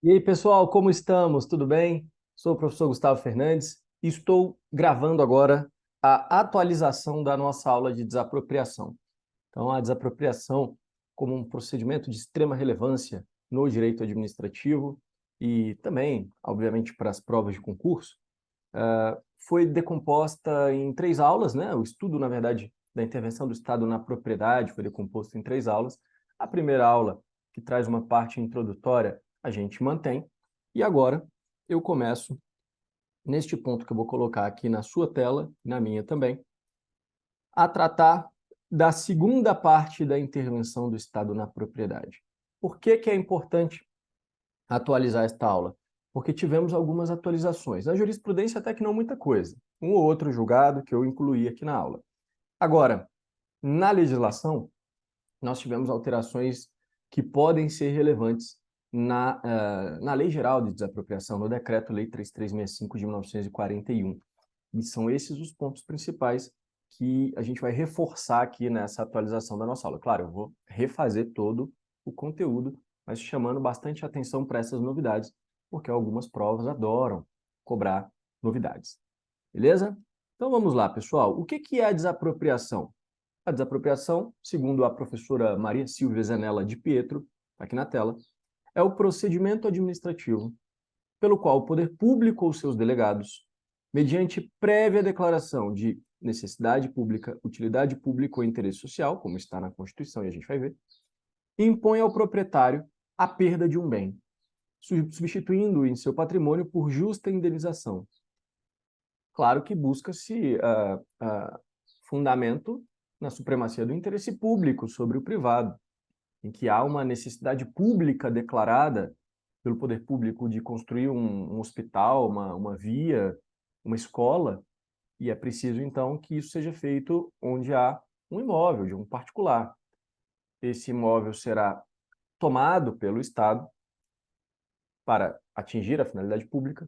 E aí, pessoal, como estamos? Tudo bem? Sou o professor Gustavo Fernandes e estou gravando agora a atualização da nossa aula de desapropriação. Então, a desapropriação, como um procedimento de extrema relevância no direito administrativo e também, obviamente, para as provas de concurso, foi decomposta em 3 aulas, né? O estudo, na verdade, da intervenção do Estado na propriedade foi decomposto em 3 aulas. A primeira aula, que traz uma parte introdutória, a gente mantém. E agora eu começo neste ponto que eu vou colocar aqui na sua tela, na minha também, a tratar da segunda parte da intervenção do Estado na propriedade. Por que que é importante atualizar esta aula? Porque tivemos algumas atualizações. Na jurisprudência, até que não muita coisa. Um ou outro julgado que eu incluí aqui na aula. Agora, na legislação, nós tivemos alterações que podem ser relevantes na Lei Geral de Desapropriação, no Decreto-Lei 3365 de 1941. E são esses os pontos principais que a gente vai reforçar aqui nessa atualização da nossa aula. Claro, eu vou refazer todo o conteúdo, mas chamando bastante atenção para essas novidades, porque algumas provas adoram cobrar novidades. Beleza? Então vamos lá, pessoal. O que é a desapropriação? A desapropriação, segundo a professora Maria Silvia Zanella de Pietro, tá aqui na tela, é o procedimento administrativo pelo qual o poder público ou seus delegados, mediante prévia declaração de necessidade pública, utilidade pública ou interesse social, como está na Constituição e a gente vai ver, impõe ao proprietário a perda de um bem, substituindo-o em seu patrimônio por justa indenização. Claro que busca-se fundamento na supremacia do interesse público sobre o privado, em que há uma necessidade pública declarada pelo poder público de construir um hospital, uma via, uma escola, e é preciso, então, que isso seja feito onde há um imóvel de um particular. Esse imóvel será tomado pelo Estado para atingir a finalidade pública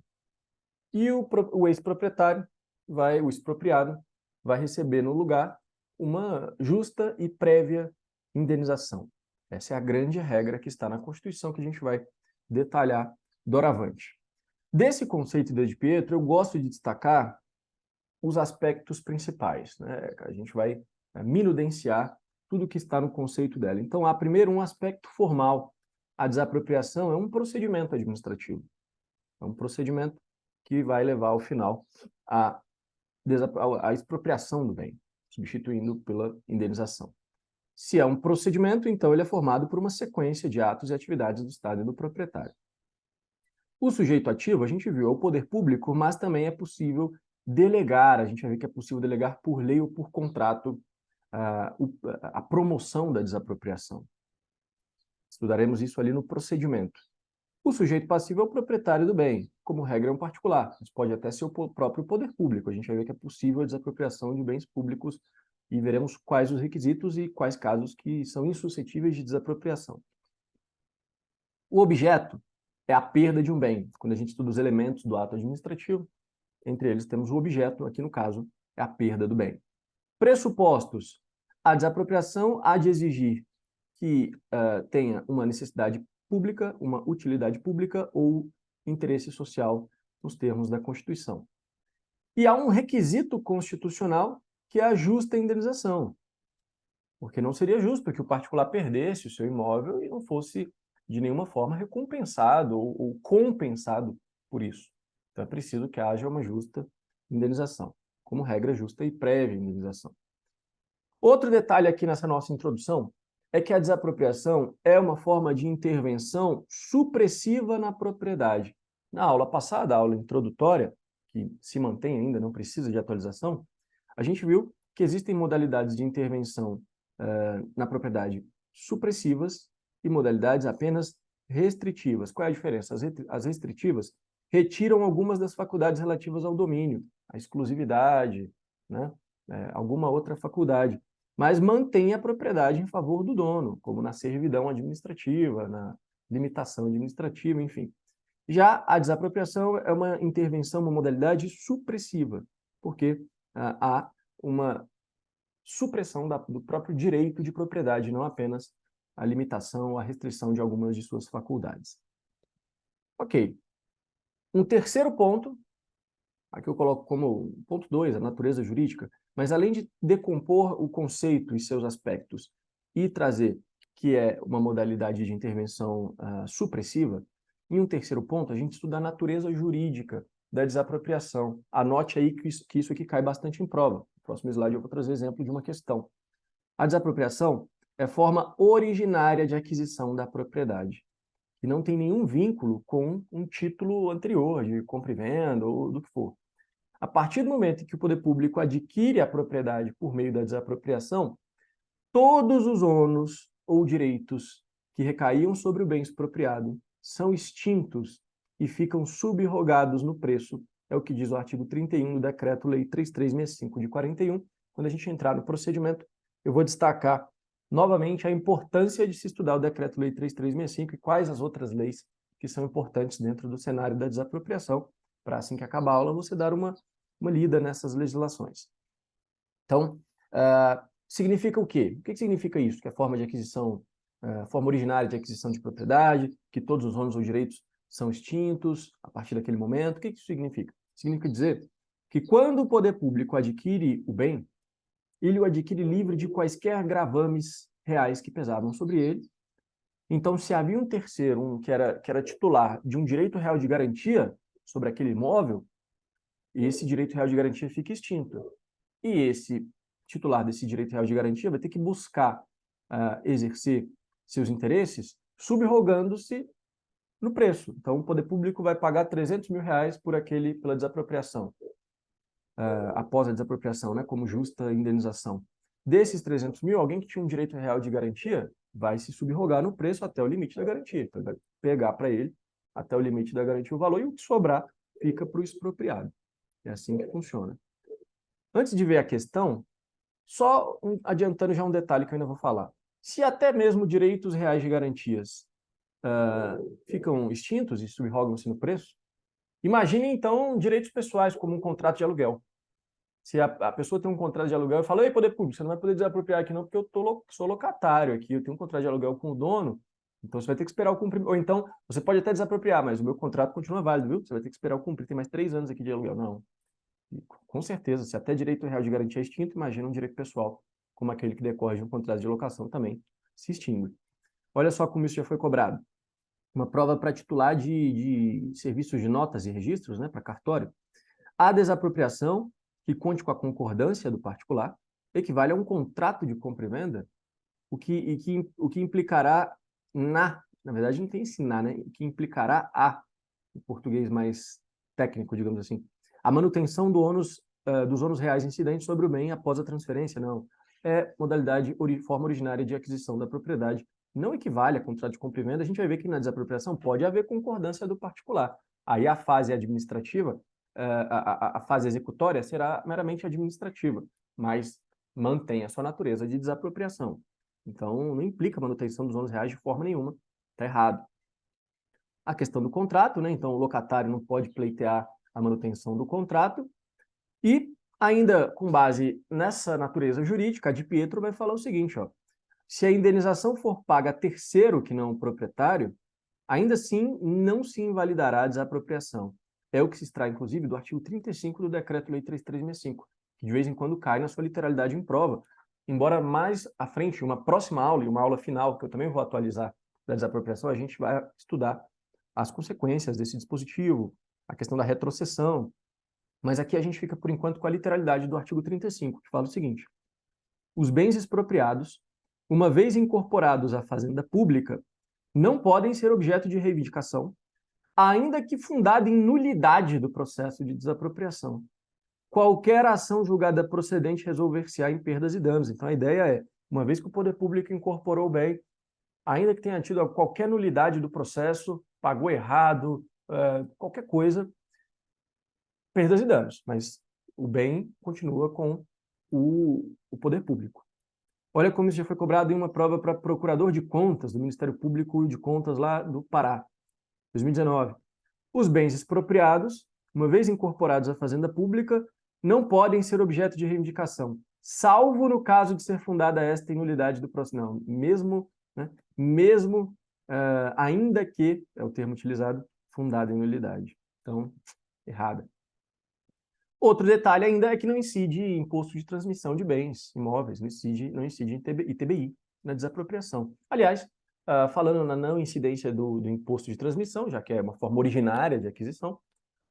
e o ex-proprietário, o expropriado, vai receber no lugar uma justa e prévia indenização. Essa é a grande regra que está na Constituição, que a gente vai detalhar doravante. Desse conceito de Pietro, eu gosto de destacar os aspectos principais, né? A gente vai minudenciar tudo que está no conceito dela. Então, há primeiro um aspecto formal. A desapropriação é um procedimento administrativo. É um procedimento que vai levar ao final à expropriação do bem, substituindo pela indenização. Se é um procedimento, então ele é formado por uma sequência de atos e atividades do Estado e do proprietário. O sujeito ativo, a gente viu, é o poder público, mas também é possível delegar, a gente vai ver que é possível delegar por lei ou por contrato a promoção da desapropriação. Estudaremos isso ali no procedimento. O sujeito passivo é o proprietário do bem, como regra é um particular, mas pode até ser o próprio poder público. A gente vai ver que é possível a desapropriação de bens públicos e veremos quais os requisitos e quais casos que são insuscetíveis de desapropriação. O objeto é a perda de um bem. Quando a gente estuda os elementos do ato administrativo, entre eles temos o objeto, aqui no caso, é a perda do bem. Pressupostos. A desapropriação há de exigir que tenha uma necessidade pública, uma utilidade pública ou interesse social nos termos da Constituição. E há um requisito constitucional que é a justa indenização, porque não seria justo que o particular perdesse o seu imóvel e não fosse de nenhuma forma recompensado ou compensado por isso. Então é preciso que haja uma justa indenização, como regra justa e prévia indenização. Outro detalhe aqui nessa nossa introdução é que a desapropriação é uma forma de intervenção supressiva na propriedade. Na aula passada, a aula introdutória, que se mantém ainda, não precisa de atualização, a gente viu que existem modalidades de intervenção na propriedade supressivas e modalidades apenas restritivas. Qual é a diferença? As restritivas retiram algumas das faculdades relativas ao domínio, a exclusividade, né? Alguma outra faculdade, mas mantém a propriedade em favor do dono, como na servidão administrativa, na limitação administrativa, enfim. Já a desapropriação é uma intervenção, uma modalidade supressiva, porque há uma supressão do próprio direito de propriedade, não apenas a limitação, a restrição de algumas de suas faculdades. Ok. Um terceiro ponto, aqui eu coloco como ponto 2, a natureza jurídica, mas além de decompor o conceito e seus aspectos e trazer que é uma modalidade de intervenção supressiva, em um terceiro ponto, a gente estuda a natureza jurídica da desapropriação. Anote aí que isso aqui cai bastante em prova. No próximo slide eu vou trazer exemplo de uma questão. A desapropriação é forma originária de aquisição da propriedade e não tem nenhum vínculo com um título anterior, de compra e venda ou do que for. A partir do momento em que o poder público adquire a propriedade por meio da desapropriação, todos os ônus ou direitos que recaíam sobre o bem expropriado são extintos e ficam subrogados no preço. É o que diz o artigo 31 do Decreto-Lei 3365 de 41. Quando a gente entrar no procedimento, eu vou destacar novamente a importância de se estudar o Decreto-Lei 3365 e quais as outras leis que são importantes dentro do cenário da desapropriação, para assim que acabar a aula você dar uma lida nessas legislações. Então, significa o quê? O que significa isso? Que a forma de aquisição, forma originária de aquisição de propriedade, que todos os ônus ou direitos são extintos a partir daquele momento. O que isso significa? Significa dizer que quando o poder público adquire o bem, ele o adquire livre de quaisquer gravames reais que pesavam sobre ele. Então, se havia um terceiro, que era titular de um direito real de garantia sobre aquele imóvel, esse direito real de garantia fica extinto. E esse titular desse direito real de garantia vai ter que buscar exercer seus interesses subrogando-se no preço. Então, o poder público vai pagar 300 mil reais pela desapropriação, após a desapropriação, né, como justa indenização. Desses 300 mil, alguém que tinha um direito real de garantia vai se subrogar no preço até o limite da garantia. Então, vai pegar para ele, até o limite da garantia, o valor, e o que sobrar fica para o expropriado. É assim que funciona. Antes de ver a questão, só adiantando já um detalhe que eu ainda vou falar. Se até mesmo direitos reais de garantias ficam extintos e subrogam-se no preço, imagine então direitos pessoais, como um contrato de aluguel. Se a pessoa tem um contrato de aluguel e fala: "Ei, poder público, você não vai poder desapropriar aqui não, porque eu sou locatário aqui, eu tenho um contrato de aluguel com o dono, então você vai ter que esperar o cumprimento. Ou então, você pode até desapropriar, mas o meu contrato continua válido, viu? Você vai ter que esperar o cumprir, tem mais 3 anos aqui de aluguel." Não. Com certeza, se até direito real de garantia é extinto, imagina um direito pessoal, como aquele que decorre de um contrato de locação também se extingue. Olha só como isso já foi cobrado. Uma prova para titular de serviços de notas e registros, né, para cartório. A desapropriação, que conte com a concordância do particular, equivale a um contrato de compra e venda, o que implicará na verdade não tem ensinar, né? O que implicará em português mais técnico, digamos assim, a manutenção dos ônus reais incidentes sobre o bem após a transferência, não. É modalidade, forma originária de aquisição da propriedade. Não equivale a contrato de compra e venda. A gente vai ver que na desapropriação pode haver concordância do particular. Aí a fase administrativa, a fase executória será meramente administrativa, mas mantém a sua natureza de desapropriação. Então, não implica manutenção dos ônus reais de forma nenhuma. Está errado. A questão do contrato, né? Então, o locatário não pode pleitear a manutenção do contrato. E, ainda com base nessa natureza jurídica, a de Pietro vai falar o seguinte, ó: se a indenização for paga a terceiro que não o proprietário, ainda assim não se invalidará a desapropriação. É o que se extrai, inclusive, do artigo 35 do Decreto-Lei 3365, que de vez em quando cai na sua literalidade em prova. Embora mais à frente, uma próxima aula, e uma aula final, que eu também vou atualizar da desapropriação, a gente vai estudar as consequências desse dispositivo, a questão da retrocessão. Mas aqui a gente fica, por enquanto, com a literalidade do artigo 35, que fala o seguinte: os bens expropriados, uma vez incorporados à fazenda pública, não podem ser objeto de reivindicação, ainda que fundada em nulidade do processo de desapropriação. Qualquer ação julgada procedente resolver-se-á em perdas e danos. Então a ideia é, uma vez que o poder público incorporou o bem, ainda que tenha tido qualquer nulidade do processo, pagou errado, qualquer coisa, perdas e danos, mas o bem continua com o poder público. Olha como isso já foi cobrado em uma prova para procurador de contas do Ministério Público de Contas lá do Pará, 2019. Os bens expropriados, uma vez incorporados à fazenda pública, não podem ser objeto de reivindicação, salvo no caso de ser fundada esta em nulidade do processo. Não, mesmo, né, ainda que, é o termo utilizado, fundada em nulidade. Então, errada. Outro detalhe ainda é que não incide imposto de transmissão de bens imóveis, não incide ITBI na desapropriação. Aliás, falando na não incidência do imposto de transmissão, já que é uma forma originária de aquisição,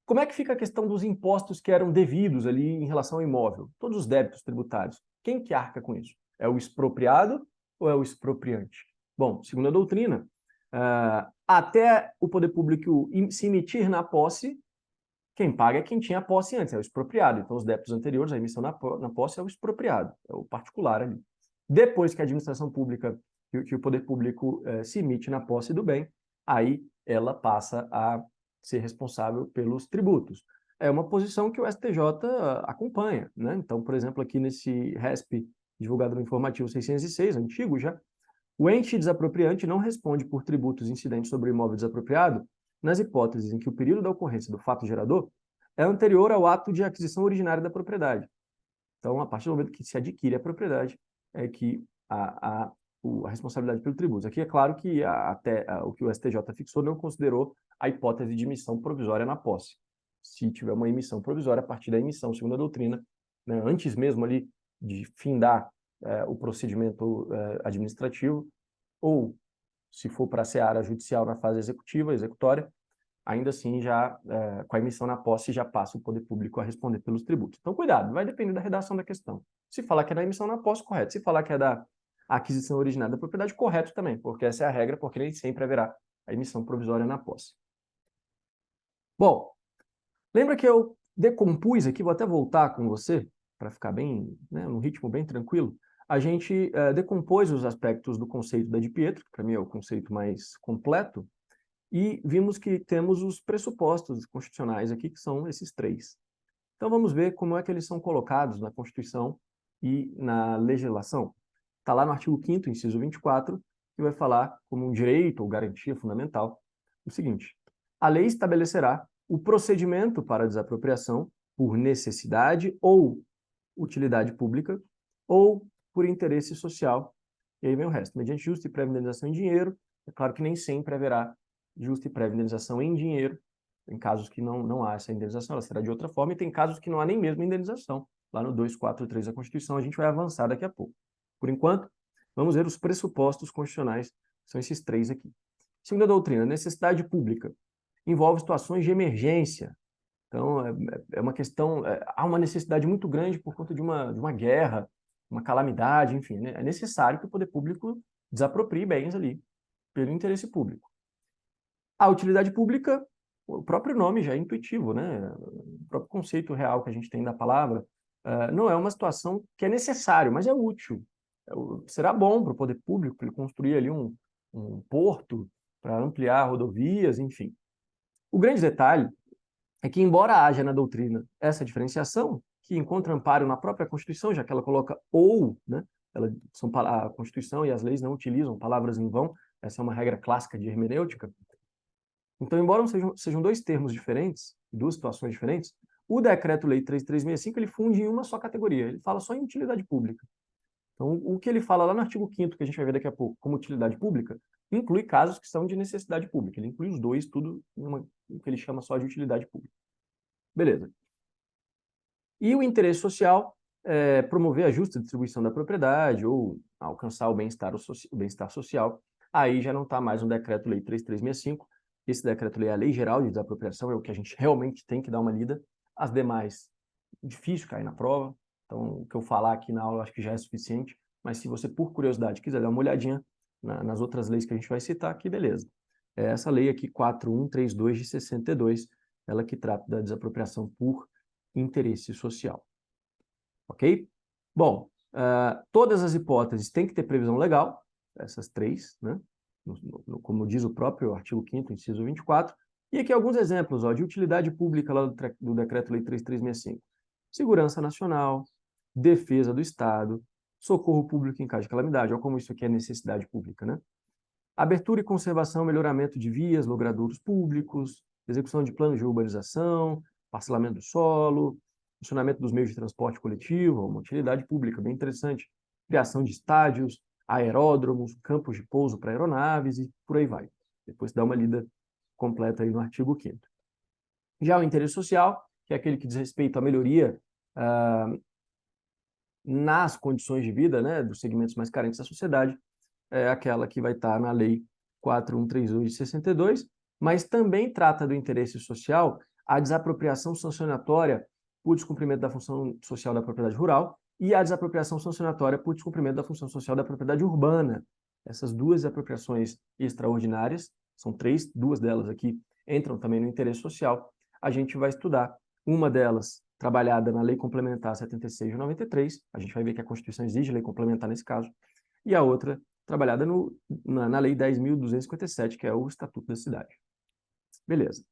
como é que fica a questão dos impostos que eram devidos ali em relação ao imóvel? Todos os débitos tributários. Quem que arca com isso? É o expropriado ou é o expropriante? Bom, segundo a doutrina, até o poder público se emitir na posse, quem paga é quem tinha a posse antes, é o expropriado. Então, os débitos anteriores, a emissão na posse é o expropriado, é o particular ali. Depois que a administração pública, que o poder público se emite na posse do bem, aí ela passa a ser responsável pelos tributos. É uma posição que o STJ acompanha, né? Então, por exemplo, aqui nesse RESP, divulgado no informativo 606, antigo já, o ente desapropriante não responde por tributos incidentes sobre o imóvel desapropriado nas hipóteses em que o período da ocorrência do fato gerador é anterior ao ato de aquisição originária da propriedade. Então, a partir do momento que se adquire a propriedade, é que a responsabilidade pelo tributo. Aqui é claro que o que o STJ fixou não considerou a hipótese de emissão provisória na posse. Se tiver uma emissão provisória, a partir da emissão, segundo a doutrina, né, antes mesmo ali de findar o procedimento administrativo, ou se for para a seara judicial na fase executiva, executória, ainda assim, já com a emissão na posse, já passa o poder público a responder pelos tributos. Então, cuidado, vai depender da redação da questão. Se falar que é da emissão na posse, correto. Se falar que é da aquisição originária da propriedade, correto também, porque essa é a regra, porque nem sempre haverá a emissão provisória na posse. Bom, lembra que eu decompus aqui, vou até voltar com você, para ficar bem, né, num ritmo bem tranquilo. A gente decompôs os aspectos do conceito da Di Pietro, que para mim é o conceito mais completo, e vimos que temos os pressupostos constitucionais aqui, que são esses três. Então vamos ver como é que eles são colocados na Constituição e na legislação. Está lá no artigo 5º, inciso 24, que vai falar como um direito ou garantia fundamental o seguinte: a lei estabelecerá o procedimento para a desapropriação por necessidade ou utilidade pública ou por interesse social. E aí vem o resto. Mediante justa e prévia indenização em dinheiro, é claro que nem sempre haverá justa e prévia indenização em dinheiro. Tem casos que não há essa indenização, ela será de outra forma, e tem casos que não há nem mesmo indenização. Lá no 243 da Constituição, a gente vai avançar daqui a pouco. Por enquanto, vamos ver os pressupostos constitucionais, são esses três aqui. Segundo a doutrina, necessidade pública envolve situações de emergência. Então, é uma questão, há uma necessidade muito grande por conta de uma guerra, uma calamidade, enfim, né? É necessário que o poder público desaproprie bens ali, pelo interesse público. A utilidade pública, o próprio nome já é intuitivo, né? O próprio conceito real que a gente tem da palavra, não é uma situação que é necessário, mas é útil. Será bom para o poder público ele construir ali um porto para ampliar rodovias, enfim. O grande detalhe é que, embora haja na doutrina essa diferenciação, que encontra amparo na própria Constituição, já que ela coloca ou, né? A Constituição e as leis não utilizam palavras em vão, essa é uma regra clássica de hermenêutica. Então, embora sejam dois termos diferentes, duas situações diferentes, o Decreto-Lei 3365 ele funde em uma só categoria, ele fala só em utilidade pública. Então, o que ele fala lá no artigo 5º, que a gente vai ver daqui a pouco, como utilidade pública, inclui casos que são de necessidade pública. Ele inclui os dois, tudo em o que ele chama só de utilidade pública. Beleza. E o interesse social é promover a justa distribuição da propriedade ou alcançar o bem-estar social. Aí já não está mais no Decreto-Lei 3365. Esse Decreto-Lei é a Lei Geral de Desapropriação, é o que a gente realmente tem que dar uma lida. As demais, difícil cair na prova. Então, o que eu falar aqui na aula eu acho que já é suficiente. Mas se você, por curiosidade, quiser dar uma olhadinha nas outras leis que a gente vai citar aqui, beleza. É essa lei aqui, 4132 de 62, ela que trata da desapropriação por interesse social. Ok? Bom, todas as hipóteses têm que ter previsão legal, essas três, né? Como diz o próprio artigo 5º, inciso 24. E aqui alguns exemplos de utilidade pública lá do Decreto-Lei 3365. Segurança nacional, defesa do Estado, socorro público em caso de calamidade. Olha como isso aqui é necessidade pública, né? Abertura e conservação, melhoramento de vias, logradouros públicos, execução de planos de urbanização, parcelamento do solo, funcionamento dos meios de transporte coletivo, uma utilidade pública bem interessante, criação de estádios, aeródromos, campos de pouso para aeronaves e por aí vai. Depois dá uma lida completa aí no artigo 5º. Já o interesse social, que é aquele que diz respeito à melhoria nas condições de vida, né, dos segmentos mais carentes da sociedade, é aquela que vai estar na Lei 4.132 de 62, mas também trata do interesse social a desapropriação sancionatória por descumprimento da função social da propriedade rural e a desapropriação sancionatória por descumprimento da função social da propriedade urbana. Essas duas apropriações extraordinárias, são três, duas delas aqui entram também no interesse social, a gente vai estudar. Uma delas, trabalhada na Lei Complementar 76 de 93, a gente vai ver que a Constituição exige lei complementar nesse caso, e a outra, trabalhada na Lei 10.257, que é o Estatuto da Cidade. Beleza.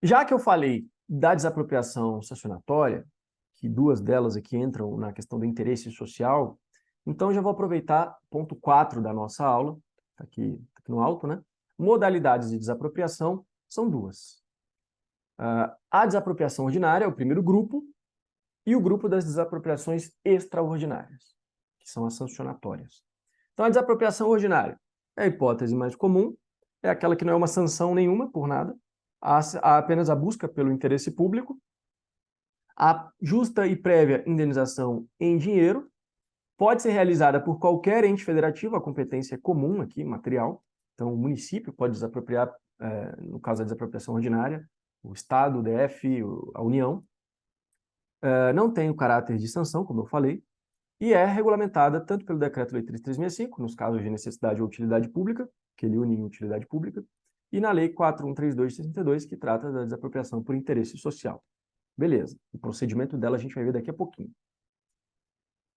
Já que eu falei da desapropriação sancionatória, que duas delas aqui entram na questão do interesse social, então eu já vou aproveitar ponto 4 da nossa aula, tá aqui no alto, né? Modalidades de desapropriação são duas. A desapropriação ordinária é o primeiro grupo, e o grupo das desapropriações extraordinárias, que são as sancionatórias. Então, a desapropriação ordinária é a hipótese mais comum, é aquela que não é uma sanção nenhuma por nada, há apenas a busca pelo interesse público, a justa e prévia indenização em dinheiro, pode ser realizada por qualquer ente federativo, a competência é comum aqui, material, então o município pode desapropriar, no caso da desapropriação ordinária, o Estado, o DF, a União, não tem o caráter de sanção, como eu falei, e é regulamentada tanto pelo Decreto-Lei 3.365, nos casos de necessidade ou utilidade pública, que ele une em utilidade pública, e na Lei 4.132 de 62, que trata da desapropriação por interesse social. Beleza, o procedimento dela a gente vai ver daqui a pouquinho.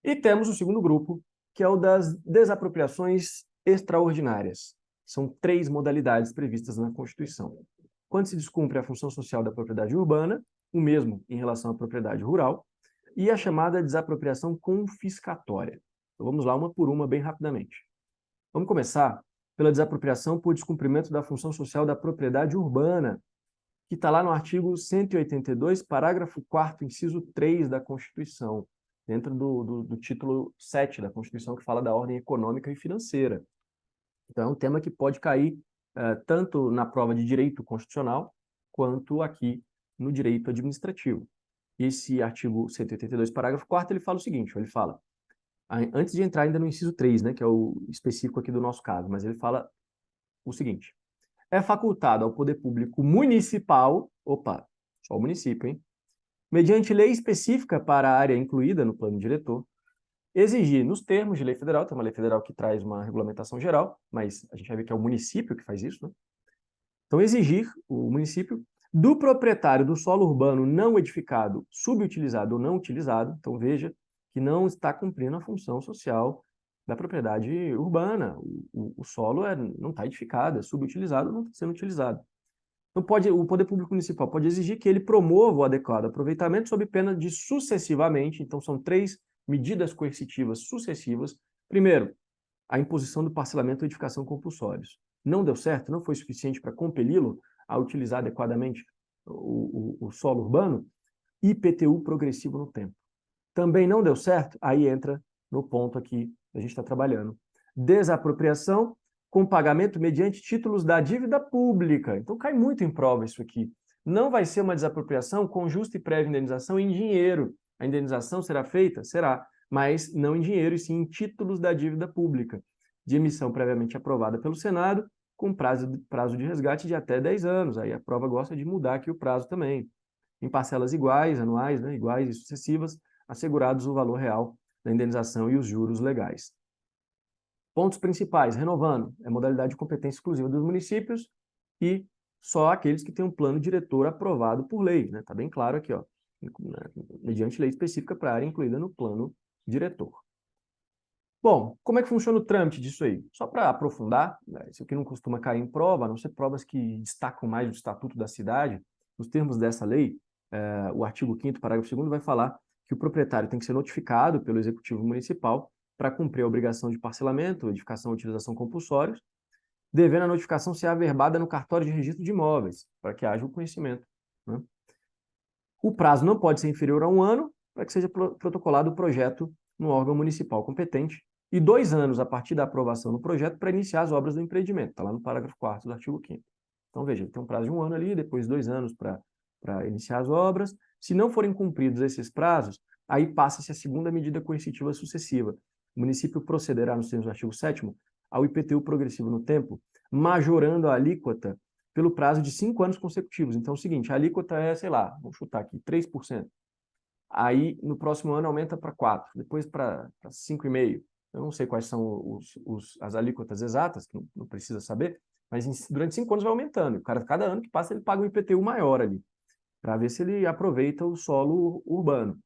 E temos o segundo grupo, que é o das desapropriações extraordinárias. São três modalidades previstas na Constituição. Quando se descumpre a função social da propriedade urbana, o mesmo em relação à propriedade rural, e a chamada desapropriação confiscatória. Então, vamos lá, uma por uma, bem rapidamente. Vamos começar pela desapropriação por descumprimento da função social da propriedade urbana, que está lá no artigo 182, parágrafo 4º, inciso 3 da Constituição, dentro do título 7 da Constituição, que fala da ordem econômica e financeira. Então, é um tema que pode cair tanto na prova de direito constitucional, quanto aqui no direito administrativo. Esse artigo 182, parágrafo 4º, ele fala o seguinte, ele fala, antes de entrar ainda no inciso 3, né, que é o específico aqui do nosso caso, mas ele fala o seguinte, é facultado ao poder público municipal, opa, só o município, hein, mediante lei específica para a área incluída no plano diretor, exigir, nos termos de lei federal, tem uma lei federal que traz uma regulamentação geral, mas a gente vai ver que é o município que faz isso, né? Então, exigir, o município, do proprietário do solo urbano não edificado, subutilizado ou não utilizado, então veja que não está cumprindo a função social da propriedade urbana. O solo não está edificado, é subutilizado, não está sendo utilizado. Então, o poder público municipal pode exigir que ele promova o adequado aproveitamento sob pena de sucessivamente, então são três medidas coercitivas sucessivas. Primeiro, a imposição do parcelamento ou edificação compulsórios. Não deu certo, não foi suficiente para compeli-lo a utilizar adequadamente o solo urbano, IPTU progressivo no tempo. Também não deu certo, aí entra no ponto aqui que a gente está trabalhando. Desapropriação com pagamento mediante títulos da dívida pública. Então cai muito em prova isso aqui. Não vai ser uma desapropriação com justa e prévia indenização em dinheiro. A indenização será feita? Será, mas não em dinheiro, e sim em títulos da dívida pública, de emissão previamente aprovada pelo Senado, com prazo de resgate de até 10 anos. Aí a prova gosta de mudar aqui o prazo também. Em parcelas iguais, anuais, né, iguais e sucessivas, assegurados o valor real da indenização e os juros legais. Pontos principais, renovando, é modalidade de competência exclusiva dos municípios e só aqueles que têm um plano diretor aprovado por lei, né? Tá bem claro aqui, ó, mediante lei específica para a área incluída no plano diretor. Bom, como é que funciona o trâmite disso aí? Só para aprofundar, né, isso aqui não costuma cair em prova, a não ser provas que destacam mais o estatuto da cidade, nos termos dessa lei, o artigo 5º, parágrafo 2º, vai falar que o proprietário tem que ser notificado pelo executivo municipal para cumprir a obrigação de parcelamento, edificação e utilização compulsórios, devendo a notificação ser averbada no cartório de registro de imóveis, para que haja o conhecimento, né? O prazo não pode ser inferior a 1 ano para que seja protocolado o projeto no órgão municipal competente e 2 anos a partir da aprovação do projeto para iniciar as obras do empreendimento. Está lá no parágrafo 4º do artigo 5º. Então, veja, tem um prazo de 1 ano ali, depois 2 anos para iniciar as obras. Se não forem cumpridos esses prazos, aí passa-se a segunda medida coercitiva sucessiva. O município procederá, nos termos do artigo 7º, ao IPTU progressivo no tempo, majorando a alíquota pelo prazo de 5 anos consecutivos. Então, é o seguinte, a alíquota é, sei lá, vamos chutar aqui, 3%. Aí, no próximo ano, aumenta para 4%, depois para 5,5%. Eu não sei quais são as alíquotas exatas, que não precisa saber, mas durante 5 anos vai aumentando. O cara, cada ano que passa, ele paga um IPTU maior ali, para ver se ele aproveita o solo urbano.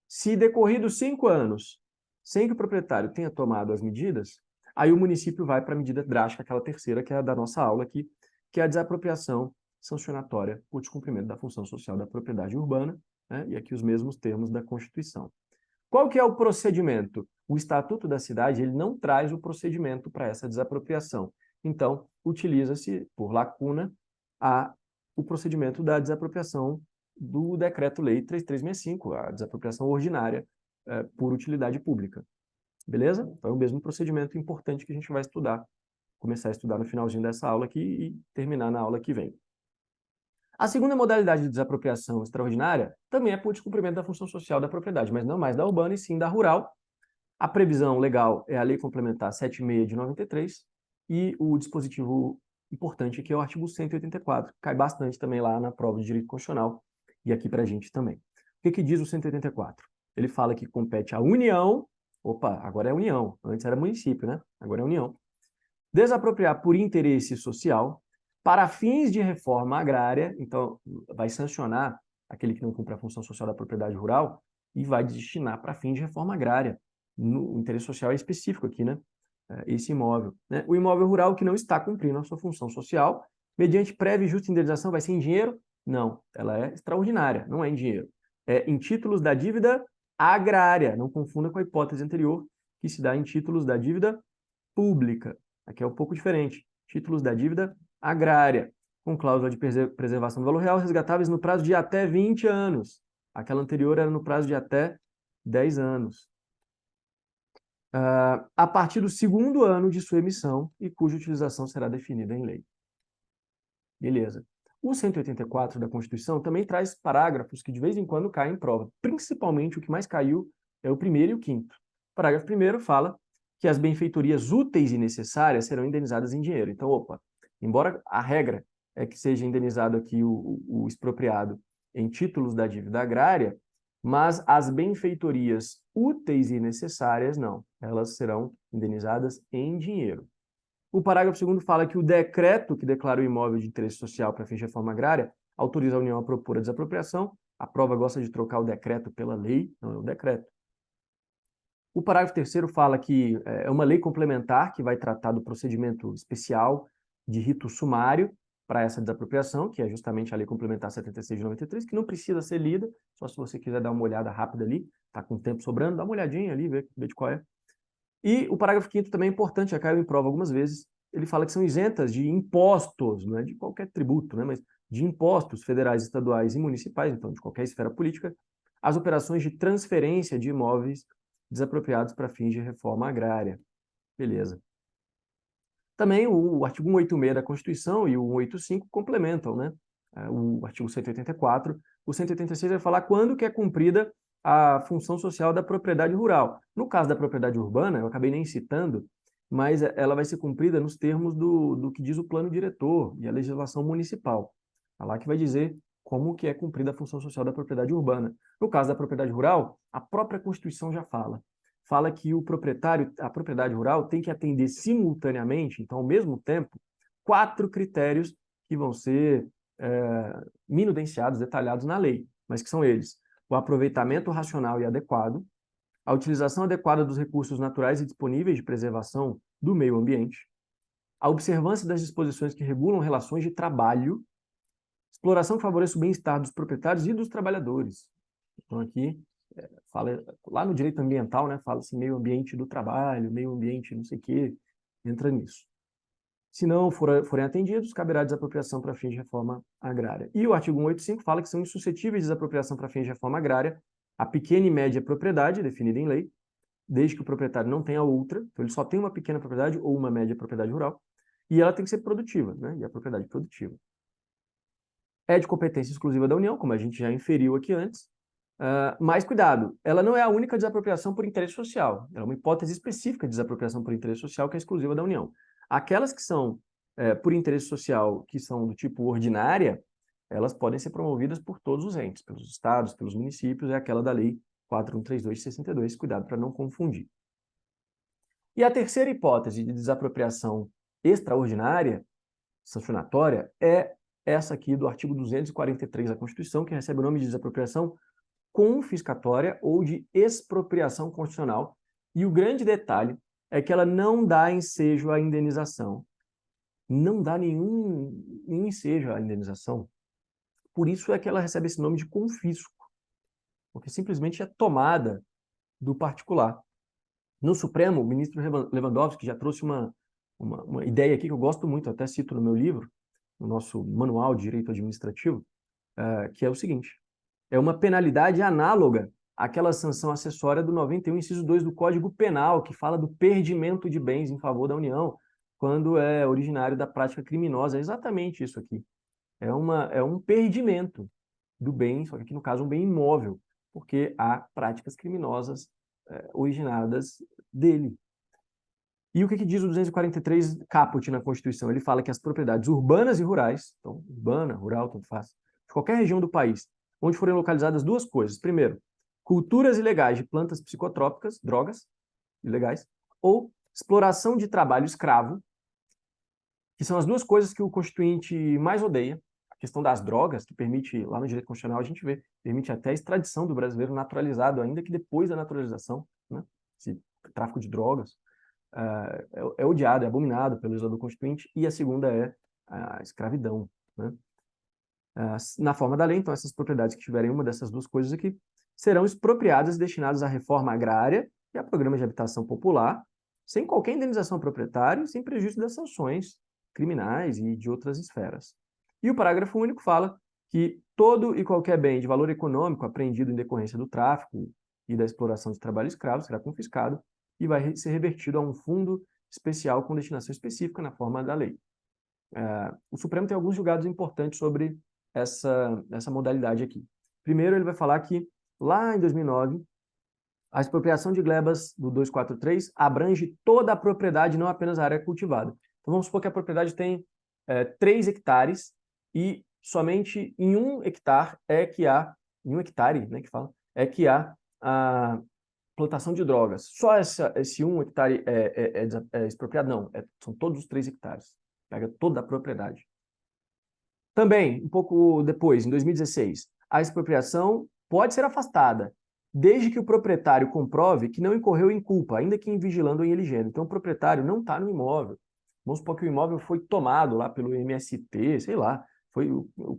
Se decorridos 5 anos, sem que o proprietário tenha tomado as medidas, aí o município vai para a medida drástica, aquela terceira, que é a da nossa aula aqui, que é a desapropriação sancionatória por descumprimento da função social da propriedade urbana, né? E aqui os mesmos termos da Constituição. Qual que é o procedimento? O Estatuto da Cidade ele não traz o procedimento para essa desapropriação. Então, utiliza-se, por lacuna, o procedimento da desapropriação do Decreto-Lei 3365, a desapropriação ordinária por utilidade pública. Beleza? Então, é o mesmo procedimento importante que a gente vai estudar, começar a estudar no finalzinho dessa aula aqui e terminar na aula que vem. A segunda modalidade de desapropriação extraordinária também é por descumprimento da função social da propriedade, mas não mais da urbana e sim da rural. A previsão legal é a Lei Complementar 76 de 93 e o dispositivo importante aqui é o artigo 184, que cai bastante também lá na prova de direito constitucional e aqui para a gente também. O que diz o 184? Ele fala que compete à União, agora é União, antes era município, né? Agora é União, desapropriar por interesse social para fins de reforma agrária, então vai sancionar aquele que não cumpre a função social da propriedade rural e vai destinar para fins de reforma agrária. No interesse social é específico aqui, né? Esse imóvel. Né? O imóvel rural que não está cumprindo a sua função social, mediante prévia e justa indenização, vai ser em dinheiro? Não, ela é extraordinária, não é em dinheiro. É em títulos da dívida agrária, não confunda com a hipótese anterior, que se dá em títulos da dívida pública. Aqui é um pouco diferente. Títulos da dívida agrária, com cláusula de preservação do valor real, resgatáveis no prazo de até 20 anos. Aquela anterior era no prazo de até 10 anos. A partir do segundo ano de sua emissão e cuja utilização será definida em lei. Beleza. O 184 da Constituição também traz parágrafos que de vez em quando caem em prova. Principalmente o que mais caiu é o primeiro e o quinto. O parágrafo primeiro fala que as benfeitorias úteis e necessárias serão indenizadas em dinheiro. Então, embora a regra é que seja indenizado aqui o expropriado em títulos da dívida agrária, mas as benfeitorias úteis e necessárias não. Elas serão indenizadas em dinheiro. O parágrafo 2º fala que o decreto que declara o imóvel de interesse social para fins de reforma agrária autoriza a União a propor a desapropriação. A prova gosta de trocar o decreto pela lei, não é o decreto. O parágrafo 3º fala que é uma lei complementar que vai tratar do procedimento especial de rito sumário para essa desapropriação, que é justamente a Lei Complementar 76 de 93, que não precisa ser lida, só se você quiser dar uma olhada rápida ali, está com tempo sobrando, dá uma olhadinha ali, vê de qual é. E o parágrafo 5º também é importante, já caiu em prova algumas vezes, ele fala que são isentas de impostos, não é de qualquer tributo, né, mas de impostos federais, estaduais e municipais, então de qualquer esfera política, as operações de transferência de imóveis desapropriados para fins de reforma agrária. Beleza. Também o artigo 186 da Constituição e o 185 complementam, né? O artigo 184. O 186 vai falar quando que é cumprida a função social da propriedade rural. No caso da propriedade urbana, eu acabei nem citando, mas ela vai ser cumprida nos termos do que diz o plano diretor e a legislação municipal. É lá que vai dizer como que é cumprida a função social da propriedade urbana. No caso da propriedade rural, a própria Constituição já fala que o proprietário, a propriedade rural, tem que atender simultaneamente, então ao mesmo tempo, 4 critérios que vão ser minudenciados, detalhados na lei, mas que são eles: o aproveitamento racional e adequado, a utilização adequada dos recursos naturais e disponíveis de preservação do meio ambiente, a observância das disposições que regulam relações de trabalho, exploração que favoreça o bem-estar dos proprietários e dos trabalhadores. Então aqui fala lá no direito ambiental, né, fala-se meio ambiente do trabalho, meio ambiente não sei o quê, entra nisso. Se não forem atendidos, caberá desapropriação para fins de reforma agrária. E o artigo 185 fala que são insuscetíveis de desapropriação para fins de reforma agrária a pequena e média propriedade, definida em lei, desde que o proprietário não tenha outra, então ele só tem uma pequena propriedade ou uma média propriedade rural, e ela tem que ser produtiva, né? E a propriedade produtiva. É de competência exclusiva da União, como a gente já inferiu aqui antes, mas cuidado, ela não é a única desapropriação por interesse social. Ela é uma hipótese específica de desapropriação por interesse social que é exclusiva da União. Aquelas que são por interesse social, que são do tipo ordinária, elas podem ser promovidas por todos os entes, pelos estados, pelos municípios, é aquela da Lei 4132 de 62, cuidado para não confundir. E a terceira hipótese de desapropriação extraordinária, sancionatória, é essa aqui do artigo 243 da Constituição, que recebe o nome de desapropriação confiscatória ou de expropriação constitucional. E o grande detalhe é que ela não dá ensejo à indenização. Não dá nenhum ensejo à indenização. Por isso é que ela recebe esse nome de confisco, porque simplesmente é tomada do particular. No Supremo, o ministro Lewandowski já trouxe uma ideia aqui que eu gosto muito, até cito no meu livro, no nosso Manual de Direito Administrativo, que é o seguinte: é uma penalidade análoga àquela sanção acessória do 91, inciso 2 do Código Penal, que fala do perdimento de bens em favor da União, quando é originário da prática criminosa. É exatamente isso aqui. É um perdimento do bem, só que aqui no caso um bem imóvel, porque há práticas criminosas originadas dele. E o que diz o 243 caput na Constituição? Ele fala que as propriedades urbanas e rurais, então urbana, rural, tanto faz, de qualquer região do país, onde forem localizadas duas coisas. Primeiro, culturas ilegais de plantas psicotrópicas, drogas ilegais, ou exploração de trabalho escravo, que são as duas coisas que o Constituinte mais odeia. A questão das drogas, que permite, lá no direito constitucional a gente vê, permite até a extradição do brasileiro naturalizado, ainda que depois da naturalização, né? Esse tráfico de drogas é odiado, é abominado pelo legislador constituinte, e a segunda é a escravidão, né? Na forma da lei, então, essas propriedades que tiverem uma dessas duas coisas aqui serão expropriadas e destinadas à reforma agrária e a programas de habitação popular, sem qualquer indenização ao proprietário, sem prejuízo das sanções criminais e de outras esferas. E o parágrafo único fala que todo e qualquer bem de valor econômico apreendido em decorrência do tráfico e da exploração de trabalho escravo será confiscado e vai ser revertido a um fundo especial com destinação específica na forma da lei. O Supremo tem alguns julgados importantes sobre essa modalidade aqui. Primeiro, ele vai falar que, lá em 2009, a expropriação de glebas do 243 abrange toda a propriedade, não apenas a área cultivada. Então, vamos supor que a propriedade tem 3 hectares e somente em 1 hectare em 1 hectare, né, que fala, é que há a plantação de drogas. Só esse 1 hectare é expropriado? Não, são todos os 3 hectares. Pega toda a propriedade. Também, um pouco depois, em 2016, a expropriação pode ser afastada, desde que o proprietário comprove que não incorreu em culpa, ainda que em vigilando ou em eligendo. Então, o proprietário não está no imóvel. Vamos supor que o imóvel foi tomado lá pelo MST, sei lá,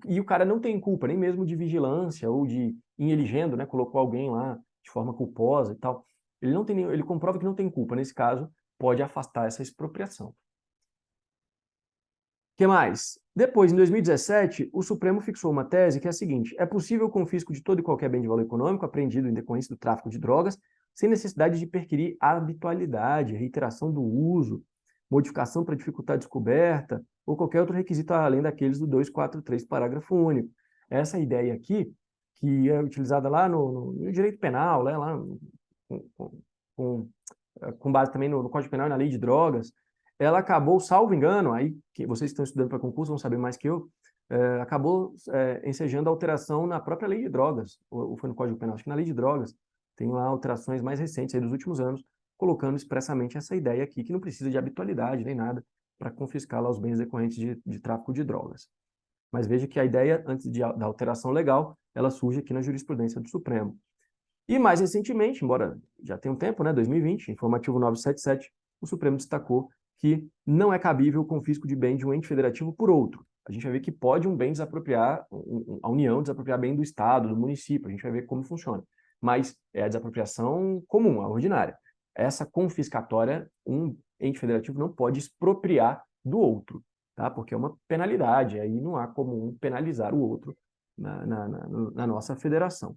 e o cara não tem culpa, nem mesmo de vigilância ou de em eligendo, né? Colocou alguém lá de forma culposa e tal. Ele comprova que não tem culpa. Nesse caso, pode afastar essa expropriação. O que mais? Depois, em 2017, o Supremo fixou uma tese que é a seguinte: é possível o confisco de todo e qualquer bem de valor econômico apreendido em decorrência do tráfico de drogas, sem necessidade de perquirir habitualidade, reiteração do uso, modificação para dificultar a descoberta, ou qualquer outro requisito além daqueles do 243, parágrafo único. Essa ideia aqui, que é utilizada lá no direito penal, né, lá com, com, com base também no Código Penal e na lei de drogas, ela acabou, salvo engano, aí que vocês que estão estudando para concurso vão saber mais que eu, acabou ensejando a alteração na própria lei de drogas, ou foi no Código Penal, acho que na lei de drogas, tem lá alterações mais recentes aí dos últimos anos, colocando expressamente essa ideia aqui, que não precisa de habitualidade nem nada para confiscar lá os bens decorrentes de tráfico de drogas. Mas veja que a ideia, antes da alteração legal, ela surge aqui na jurisprudência do Supremo. E mais recentemente, embora já tenha um tempo, né, 2020, informativo 977, o Supremo destacou que não é cabível o confisco de bem de um ente federativo por outro. A gente vai ver que pode um bem desapropriar, a União desapropriar bem do Estado, do município, a gente vai ver como funciona. Mas é a desapropriação comum, a ordinária. Essa confiscatória, um ente federativo não pode expropriar do outro, tá? Porque é uma penalidade, aí não há como um penalizar o outro na nossa federação.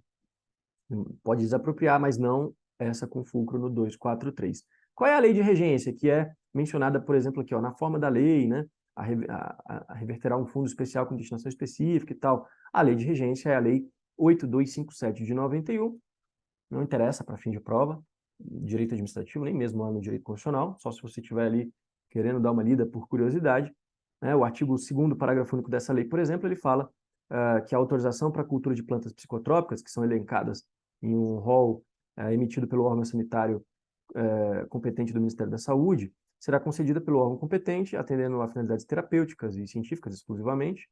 Pode desapropriar, mas não essa com fulcro no 243. Qual é a lei de regência, que é mencionada, por exemplo, aqui, ó, na forma da lei, né? A reverterá um fundo especial com destinação específica e tal. A lei de regência é a lei 8257 de 91, não interessa para fim de prova, direito administrativo, nem mesmo lá no direito constitucional, só se você estiver ali querendo dar uma lida por curiosidade. Né? O artigo 2º, parágrafo único dessa lei, por exemplo, ele fala que a autorização para a cultura de plantas psicotrópicas, que são elencadas em um rol emitido pelo órgão sanitário competente do Ministério da Saúde, será concedida pelo órgão competente, atendendo a finalidades terapêuticas e científicas exclusivamente.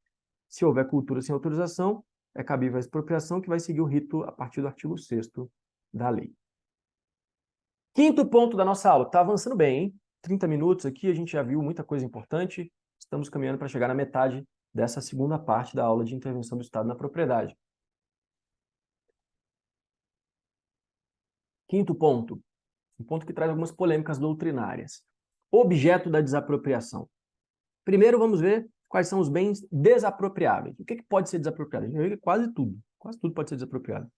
Se houver cultura sem autorização, é cabível a expropriação, que vai seguir o rito a partir do artigo 6º da lei. Quinto ponto da nossa aula. Está avançando bem, hein? 30 minutos aqui, a gente já viu muita coisa importante. Estamos caminhando para chegar na metade dessa segunda parte da aula de intervenção do Estado na propriedade. Quinto ponto. Um ponto que traz algumas polêmicas doutrinárias. Objeto da desapropriação. Primeiro, vamos ver quais são os bens desapropriáveis. O que pode ser desapropriado? A gente vê que quase tudo pode ser desapropriado.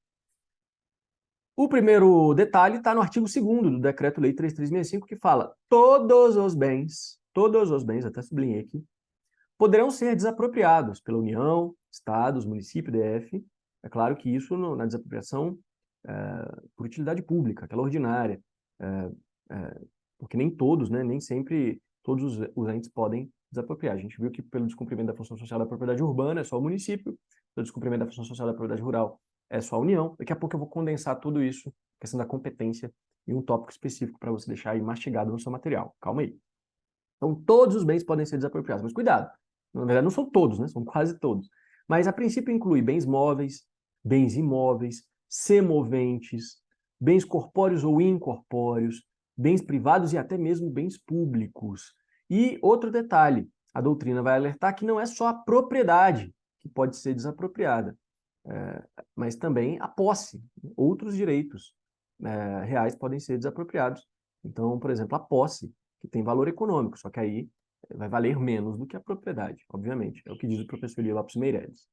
O primeiro detalhe está no artigo 2º do Decreto-Lei 3365, que fala todos os bens, até sublinhei aqui, poderão ser desapropriados pela União, Estados, município, DF. É claro que isso na desapropriação por utilidade pública, aquela ordinária, porque nem todos, né, nem sempre todos os entes podem desapropriar. A gente viu que pelo descumprimento da função social da propriedade urbana é só o município, pelo descumprimento da função social da propriedade rural é só a União. Daqui a pouco eu vou condensar tudo isso, questão da competência, em um tópico específico para você deixar aí mastigado no seu material. Calma aí. Então, todos os bens podem ser desapropriados, mas cuidado. Na verdade, não são todos, né? São quase todos. Mas, a princípio, inclui bens móveis, bens imóveis, semoventes, bens corpóreos ou incorpóreos, bens privados e até mesmo bens públicos. E outro detalhe, a doutrina vai alertar que não é só a propriedade que pode ser desapropriada, mas também a posse. Outros direitos reais podem ser desapropriados. Então, por exemplo, a posse, que tem valor econômico, só que aí vai valer menos do que a propriedade, obviamente. É o que diz o professor Elia Lopes Meireles.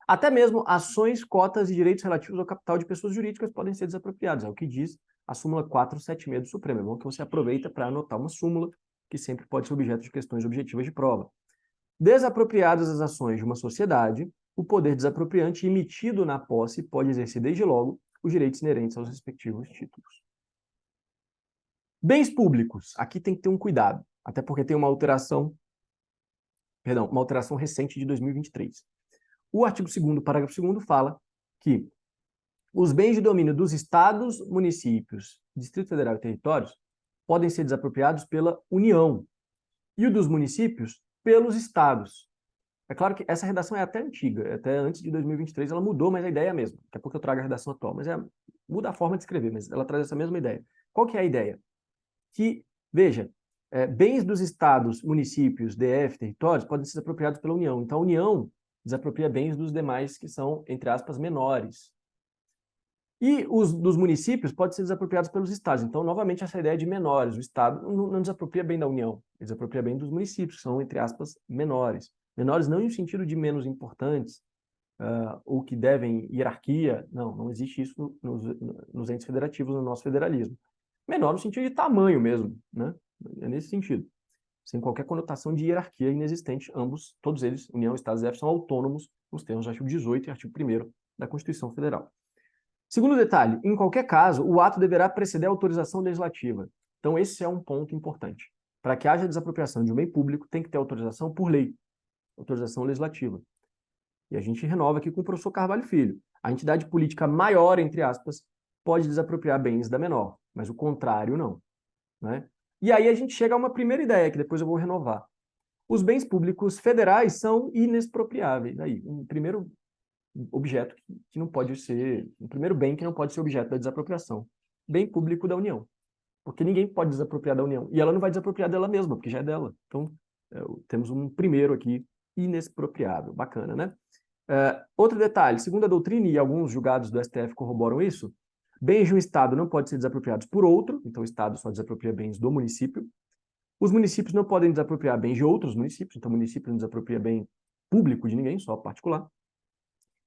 Até mesmo ações, cotas e direitos relativos ao capital de pessoas jurídicas podem ser desapropriados. É o que diz a súmula 476 do Supremo. É bom que você aproveita para anotar uma súmula que sempre pode ser objeto de questões objetivas de prova. Desapropriadas as ações de uma sociedade, o poder desapropriante emitido na posse pode exercer desde logo os direitos inerentes aos respectivos títulos. Bens públicos. Aqui tem que ter um cuidado, até porque tem uma alteração recente de 2023. O artigo 2º, parágrafo 2º, fala que os bens de domínio dos estados, municípios, Distrito Federal e territórios podem ser desapropriados pela União e o dos municípios pelos estados. É claro que essa redação é até antiga, até antes de 2023 ela mudou, mas a ideia é a mesma. Daqui a pouco eu trago a redação atual, mas muda a forma de escrever, mas ela traz essa mesma ideia. Qual que é a ideia? Que, veja, bens dos estados, municípios, DF, territórios, podem ser desapropriados pela União. Então, a União desapropria bens dos demais que são, entre aspas, menores. E os dos municípios podem ser desapropriados pelos estados. Então, novamente, essa ideia de menores. O estado não desapropria bem da União, ele desapropria bem dos municípios, que são, entre aspas, menores. Menores não no sentido de menos importantes, ou que devem hierarquia. Não existe isso nos entes federativos, no nosso federalismo. Menor no sentido de tamanho mesmo, né? É nesse sentido. Sem qualquer conotação de hierarquia inexistente, todos eles, União, Estados e DF, são autônomos nos termos do artigo 18 e artigo 1º da Constituição Federal. Segundo detalhe, em qualquer caso, o ato deverá preceder a autorização legislativa. Então, esse é um ponto importante. Para que haja desapropriação de um bem público, tem que ter autorização por lei, autorização legislativa. E a gente renova aqui com o professor Carvalho Filho. A entidade política maior, entre aspas, pode desapropriar bens da menor, mas o contrário não. Né? E aí a gente chega a uma primeira ideia, que depois eu vou renovar. Os bens públicos federais são inexpropriáveis. Aí, um primeiro objeto que não pode ser, um primeiro bem que não pode ser objeto da desapropriação. Bem público da União. Porque ninguém pode desapropriar da União. E ela não vai desapropriar dela mesma, porque já é dela. Então, temos um primeiro aqui, inexpropriável. Bacana, né? Outro detalhe, segundo a doutrina, e alguns julgados do STF corroboram isso, bens de um Estado não podem ser desapropriados por outro, então o Estado só desapropria bens do município. Os municípios não podem desapropriar bens de outros municípios, então o município não desapropria bem público de ninguém, só particular.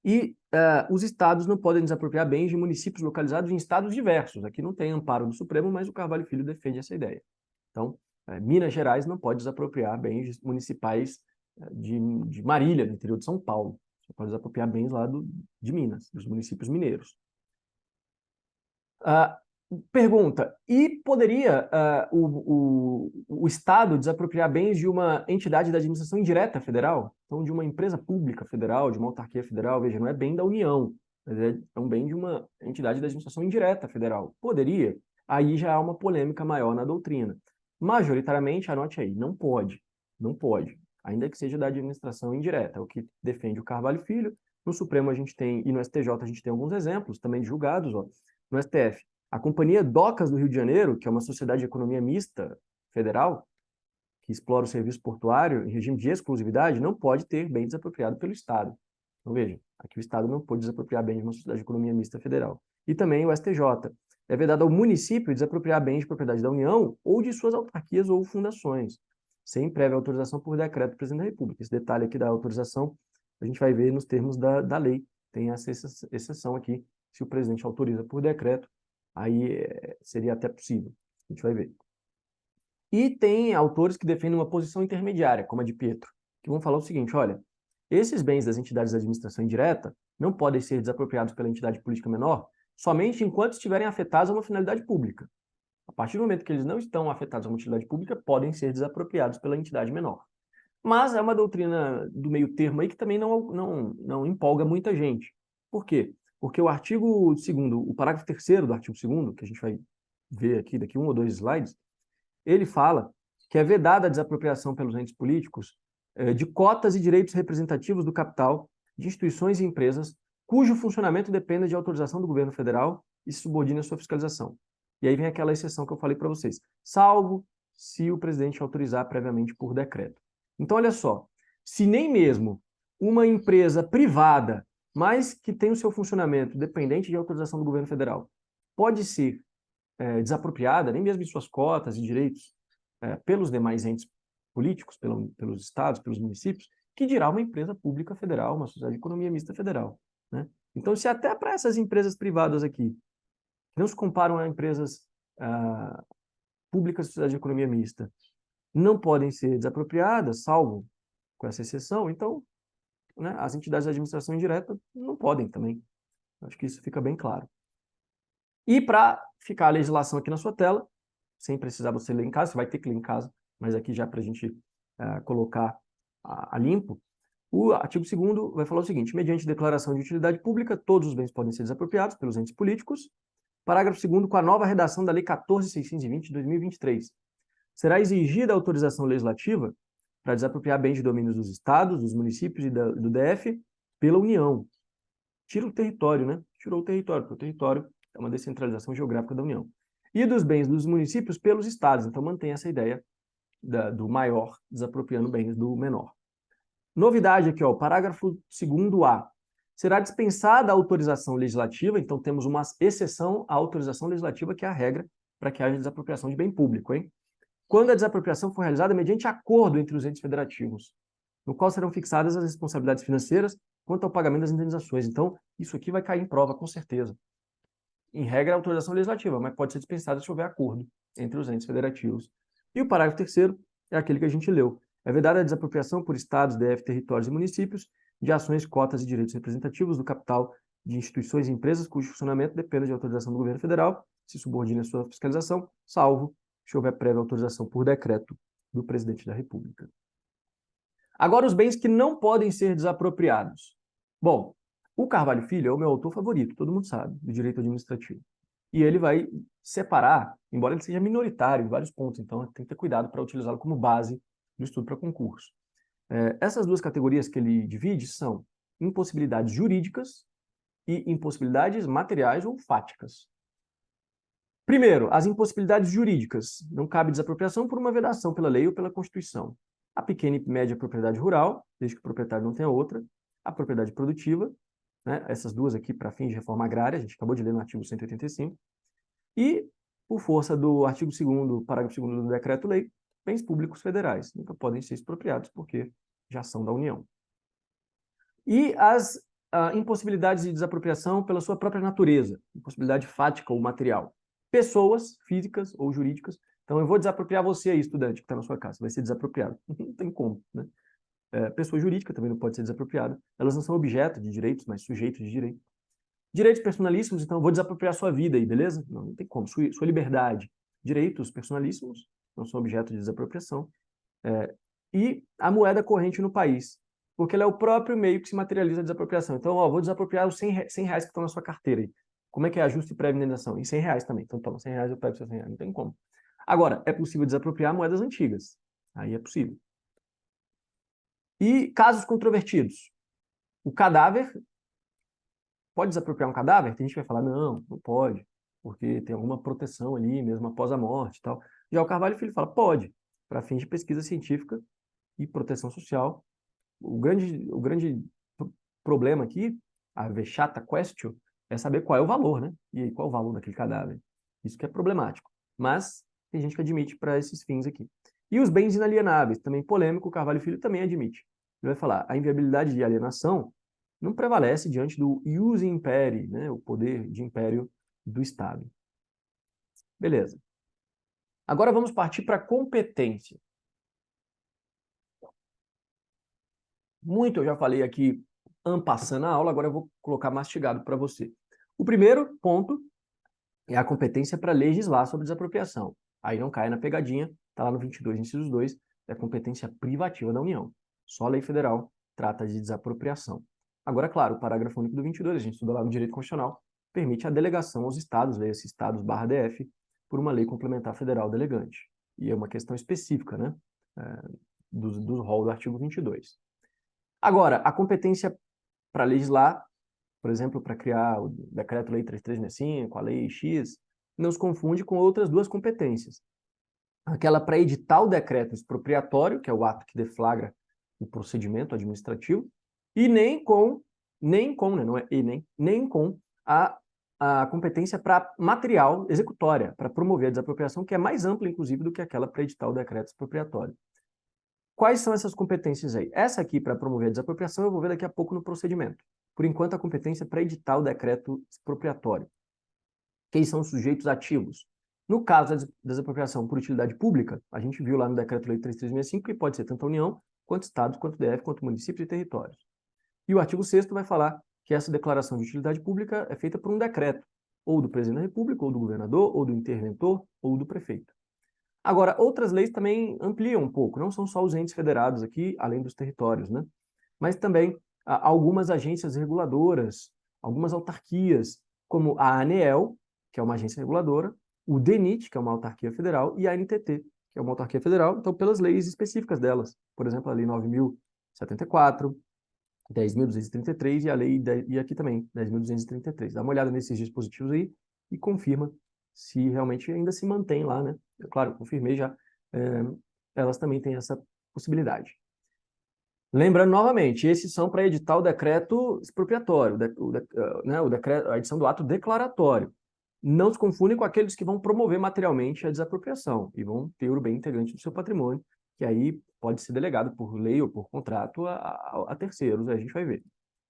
E os estados não podem desapropriar bens de municípios localizados em estados diversos. Aqui não tem amparo do Supremo, mas o Carvalho Filho defende essa ideia. Então, Minas Gerais não pode desapropriar bens municipais de Marília, no interior de São Paulo. Você pode desapropriar bens lá de Minas, dos municípios mineiros. Pergunta, e poderia o Estado desapropriar bens de uma entidade da administração indireta federal? Então, de uma empresa pública federal, de uma autarquia federal, veja, não é bem da União, mas é um bem de uma entidade da administração indireta federal. Poderia? Aí já há uma polêmica maior na doutrina. Majoritariamente, anote aí, não pode, não pode, ainda que seja da administração indireta, é o que defende o Carvalho Filho. No Supremo a gente tem, e no STJ a gente tem alguns exemplos também de julgados, ó, no STF. A Companhia Docas do Rio de Janeiro, que é uma sociedade de economia mista federal, que explora o serviço portuário em regime de exclusividade, não pode ter bem desapropriado pelo Estado. Então, veja, aqui o Estado não pode desapropriar bens de uma sociedade de economia mista federal. E também o STJ. É vedado ao município desapropriar bens de propriedade da União ou de suas autarquias ou fundações, sem prévia autorização por decreto do Presidente da República. Esse detalhe aqui da autorização a gente vai ver nos termos da lei. Tem essa exceção aqui, se o presidente autoriza por decreto, aí seria até possível. A gente vai ver. E tem autores que defendem uma posição intermediária, como a de Pietro, que vão falar o seguinte, olha, esses bens das entidades de administração indireta não podem ser desapropriados pela entidade política menor somente enquanto estiverem afetados a uma finalidade pública. A partir do momento que eles não estão afetados a uma utilidade pública, podem ser desapropriados pela entidade menor. Mas é uma doutrina do meio termo aí que também não empolga muita gente. Por quê? Porque o artigo 2º, o parágrafo 3º do artigo 2º, que a gente vai ver aqui daqui 1 ou 2 slides, ele fala que é vedada a desapropriação pelos entes políticos de cotas e direitos representativos do capital de instituições e empresas cujo funcionamento dependa de autorização do governo federal e se subordine à sua fiscalização. E aí vem aquela exceção que eu falei para vocês, salvo se o presidente autorizar previamente por decreto. Então, olha só, se nem mesmo uma empresa privada, mas que tem o seu funcionamento dependente de autorização do governo federal, pode ser desapropriada, nem mesmo em suas cotas e direitos, pelos demais entes políticos, pelos estados, pelos municípios, que dirá uma empresa pública federal, uma sociedade de economia mista federal. Né? Então, se até para essas empresas privadas aqui, que não se comparam a empresas públicas de sociedade de economia mista, não podem ser desapropriadas, salvo com essa exceção, então, né, as entidades de administração indireta não podem também. Acho que isso fica bem claro. E para ficar a legislação aqui na sua tela, sem precisar você ler em casa, você vai ter que ler em casa, mas aqui já para a gente colocar a limpo, o artigo 2º vai falar o seguinte, mediante declaração de utilidade pública, todos os bens podem ser desapropriados pelos entes políticos. Parágrafo 2º, com a nova redação da Lei 14.620 de 2023. Será exigida a autorização legislativa para desapropriar bens de domínios dos estados, dos municípios e do DF pela União. Tira o território, né? Tirou o território, porque o território é uma descentralização geográfica da União. E dos bens dos municípios pelos estados. Então, mantém essa ideia do maior desapropriando bens do menor. Novidade aqui, ó, parágrafo 2º-A. Será dispensada a autorização legislativa, então temos uma exceção à autorização legislativa, que é a regra para que haja desapropriação de bem público, hein? Quando a desapropriação for realizada mediante acordo entre os entes federativos, no qual serão fixadas as responsabilidades financeiras quanto ao pagamento das indenizações. Então, isso aqui vai cair em prova, com certeza. Em regra, é autorização legislativa, mas pode ser dispensada se houver acordo entre os entes federativos. E o parágrafo 3º é aquele que a gente leu. É vedada a desapropriação por estados, DF, territórios e municípios de ações, cotas e direitos representativos do capital de instituições e empresas cujo funcionamento dependa de autorização do governo federal, se subordine à sua fiscalização, salvo se houver prévia autorização por decreto do presidente da República. Agora, os bens que não podem ser desapropriados. Bom, o Carvalho Filho é o meu autor favorito, todo mundo sabe, do direito administrativo. E ele vai separar, embora ele seja minoritário em vários pontos, então tem que ter cuidado para utilizá-lo como base no estudo para concurso. Essas duas categorias que ele divide são impossibilidades jurídicas e impossibilidades materiais ou fáticas. Primeiro, as impossibilidades jurídicas. Não cabe desapropriação por uma vedação pela lei ou pela Constituição. A pequena e média propriedade rural, desde que o proprietário não tenha outra. A propriedade produtiva, né, essas duas aqui para fins de reforma agrária, a gente acabou de ler no artigo 185. E, por força do artigo 2º, parágrafo 2º do Decreto-Lei, bens públicos federais. Nunca podem ser expropriados porque já são da União. E as impossibilidades de desapropriação pela sua própria natureza, impossibilidade fática ou material. Pessoas físicas ou jurídicas. Então, eu vou desapropriar você aí, estudante, que está na sua casa, vai ser desapropriado. Não tem como, né? Pessoa jurídica também não pode ser desapropriada. Elas não são objeto de direitos, mas sujeitos de direito. Direitos personalíssimos, então, eu vou desapropriar sua vida aí, beleza? Não tem como. Sua liberdade. Direitos personalíssimos não são objeto de desapropriação. E a moeda corrente no país, porque ela é o próprio meio que se materializa a desapropriação. Então, vou desapropriar os 100 reais que estão na sua carteira aí. Como é que é ajuste e pré-indenização? Em 100 reais também. Então, toma 100 reais, eu pego seus 100 reais. Não tem como. Agora, é possível desapropriar moedas antigas. Aí é possível. E casos controvertidos. O cadáver, pode desapropriar um cadáver? Tem gente que vai falar, não, não pode, porque tem alguma proteção ali, mesmo após a morte e tal. Já o Carvalho Filho fala, pode, para fins de pesquisa científica e proteção social. O grande problema aqui, a vexata questio, é saber qual é o valor, né? E aí, qual é o valor daquele cadáver? Isso que é problemático. Mas tem gente que admite para esses fins aqui. E os bens inalienáveis, também polêmico, o Carvalho Filho também admite. Ele vai falar, a inviabilidade de alienação não prevalece diante do ius imperi, né? O poder de império do Estado. Beleza. Agora vamos partir para a competência. Muito eu já falei aqui en passant na aula, agora eu vou colocar mastigado para você. O primeiro ponto é a competência para legislar sobre desapropriação. Aí não cai na pegadinha, está lá no 22, inciso 2, é a competência privativa da União. Só a lei federal trata de desapropriação. Agora, claro, o parágrafo único do 22, a gente estuda lá no direito constitucional, permite a delegação aos estados, leia-se estados/DF, por uma lei complementar federal delegante. E é uma questão específica, né, do rol do artigo 22. Agora, a competência para legislar, por exemplo, para criar o Decreto-Lei 3365, a Lei X, não se confunde com outras duas competências. Aquela para editar o decreto expropriatório, que é o ato que deflagra o procedimento administrativo, e nem com, né, não é e nem com a competência para material executória, para promover a desapropriação, que é mais ampla, inclusive, do que aquela para editar o decreto expropriatório. Quais são essas competências aí? Essa aqui, para promover a desapropriação, eu vou ver daqui a pouco no procedimento. Por enquanto, a competência para editar o decreto expropriatório. Quem são os sujeitos ativos? No caso da desapropriação por utilidade pública, a gente viu lá no Decreto-Lei 3365 que pode ser tanto a União, quanto Estados, quanto DF, quanto municípios e territórios. E o artigo 6º vai falar que essa declaração de utilidade pública é feita por um decreto, ou do presidente da República, ou do governador, ou do interventor, ou do prefeito. Agora, outras leis também ampliam um pouco, não são só os entes federados aqui, além dos territórios, né? Mas também algumas agências reguladoras, algumas autarquias, como a ANEEL, que é uma agência reguladora, o DENIT, que é uma autarquia federal, e a NTT, que é uma autarquia federal, então pelas leis específicas delas. Por exemplo, a Lei 9.074, 10.233 e a lei, e aqui também, 10.233. Dá uma olhada nesses dispositivos aí e confirma se realmente ainda se mantém lá, né? Claro, confirmei já, elas também têm essa possibilidade. Lembrando novamente, esses são para editar o decreto expropriatório, a edição do ato declaratório. Não se confundem com aqueles que vão promover materialmente a desapropriação e vão ter o bem integrante do seu patrimônio, que aí pode ser delegado por lei ou por contrato a terceiros, aí a gente vai ver,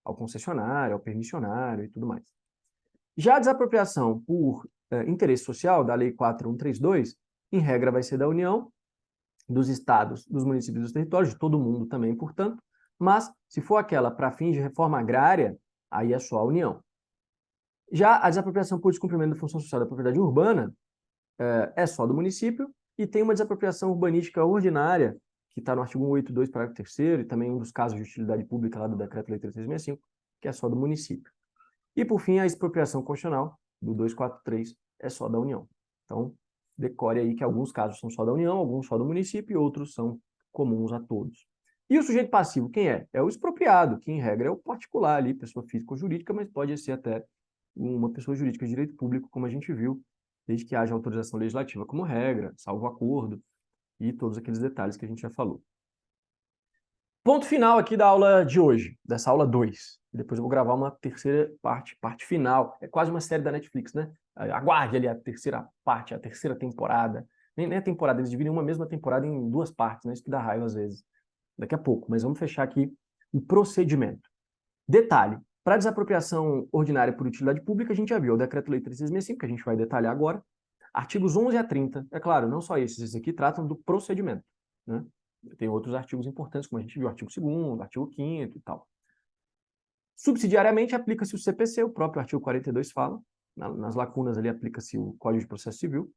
ao concessionário, ao permissionário e tudo mais. Já a desapropriação por interesse social, da Lei 4.132, em regra vai ser da União, dos estados, dos municípios e dos territórios, de todo mundo também, portanto, mas se for aquela para fins de reforma agrária, aí é só a União. Já a desapropriação por descumprimento da função social da propriedade urbana é só do município e tem uma desapropriação urbanística ordinária, que está no artigo 182, parágrafo 3º, e também um dos casos de utilidade pública lá do Decreto-Lei 3365, que é só do município. E, por fim, a expropriação constitucional, do 243, é só da União. Então, decore aí que alguns casos são só da União, alguns só do município e outros são comuns a todos. E o sujeito passivo, quem é? É o expropriado, que em regra é o particular ali, pessoa física ou jurídica, mas pode ser até uma pessoa jurídica de direito público, como a gente viu, desde que haja autorização legislativa como regra, salvo acordo e todos aqueles detalhes que a gente já falou. Ponto final aqui da aula de hoje, dessa aula 2. Depois eu vou gravar uma terceira parte final. É quase uma série da Netflix, né? Aguarde ali a terceira parte, a terceira temporada. Nem a temporada, eles dividem uma mesma temporada em duas partes, né? Isso que dá raiva às vezes. Daqui a pouco, mas vamos fechar aqui o procedimento. Detalhe, Para desapropriação ordinária por utilidade pública, a gente já viu o Decreto-Lei 3.665, que a gente vai detalhar agora, artigos 11 a 30, é claro, não só esses aqui tratam do procedimento, né? Tem outros artigos importantes, como a gente viu, artigo 2º, artigo 5º e tal. Subsidiariamente, aplica-se o CPC, o próprio artigo 42 fala, nas lacunas ali aplica-se o Código de Processo Civil.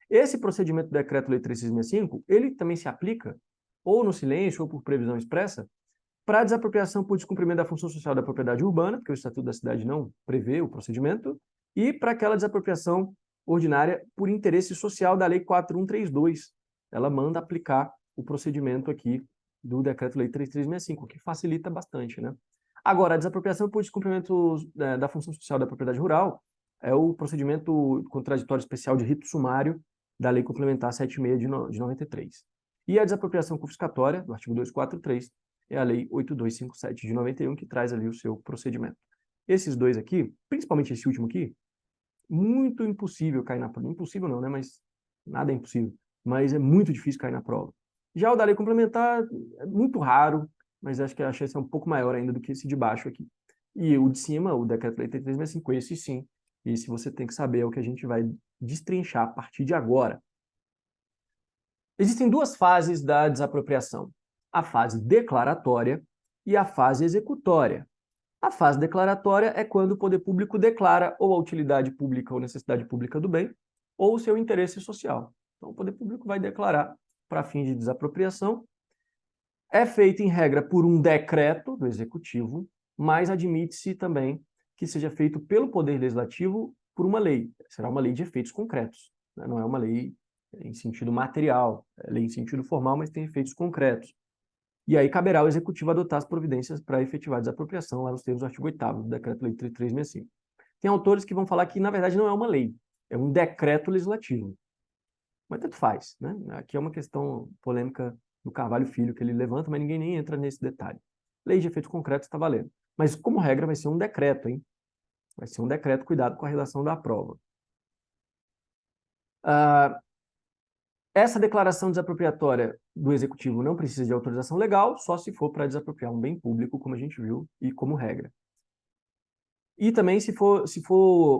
Esse procedimento do Decreto-Lei 3.665, ele também se aplica, ou no silêncio, ou por previsão expressa, para desapropriação por descumprimento da função social da propriedade urbana, porque o Estatuto da Cidade não prevê o procedimento, e para aquela desapropriação ordinária por interesse social da Lei 4.132. Ela manda aplicar o procedimento aqui do Decreto-Lei 3.365, que facilita bastante, né? Agora, a desapropriação por descumprimento da função social da propriedade rural é o procedimento contraditório especial de rito sumário da Lei Complementar 76 de 93. E a desapropriação confiscatória, do artigo 243, é a Lei 8257 de 91, que traz ali o seu procedimento. Esses dois aqui, principalmente esse último aqui, muito impossível cair na prova. Impossível não, né? Mas nada é impossível. Mas é muito difícil cair na prova. Já o da lei complementar é muito raro, mas acho que a chance é um pouco maior ainda do que esse de baixo aqui. E o de cima, o Decreto-Lei 3.665, esse sim. Esse você tem que saber, é o que a gente vai destrinchar a partir de agora. Existem duas fases da desapropriação. A fase declaratória e a fase executória. A fase declaratória é quando o poder público declara ou a utilidade pública ou necessidade pública do bem, ou o seu interesse social. Então, o poder público vai declarar para fim de desapropriação. É feito, em regra, por um decreto do Executivo, mas admite-se também que seja feito pelo Poder Legislativo por uma lei. Será uma lei de efeitos concretos, né? Não é uma lei em sentido material, é lei em sentido formal, mas tem efeitos concretos. E aí caberá ao Executivo adotar as providências para efetivar a desapropriação, lá nos termos do artigo 8º do Decreto-Lei 3.365. Tem autores que vão falar que, na verdade, não é uma lei, é um decreto legislativo. Mas tanto faz, né? Aqui é uma questão polêmica do Carvalho Filho que ele levanta, mas ninguém nem entra nesse detalhe. Lei de efeitos concretos está valendo. Mas, como regra, vai ser um decreto, hein? Vai ser um decreto, cuidado com a redação da prova. Essa declaração desapropriatória do Executivo não precisa de autorização legal, só se for para desapropriar um bem público, como a gente viu, e como regra. E também se for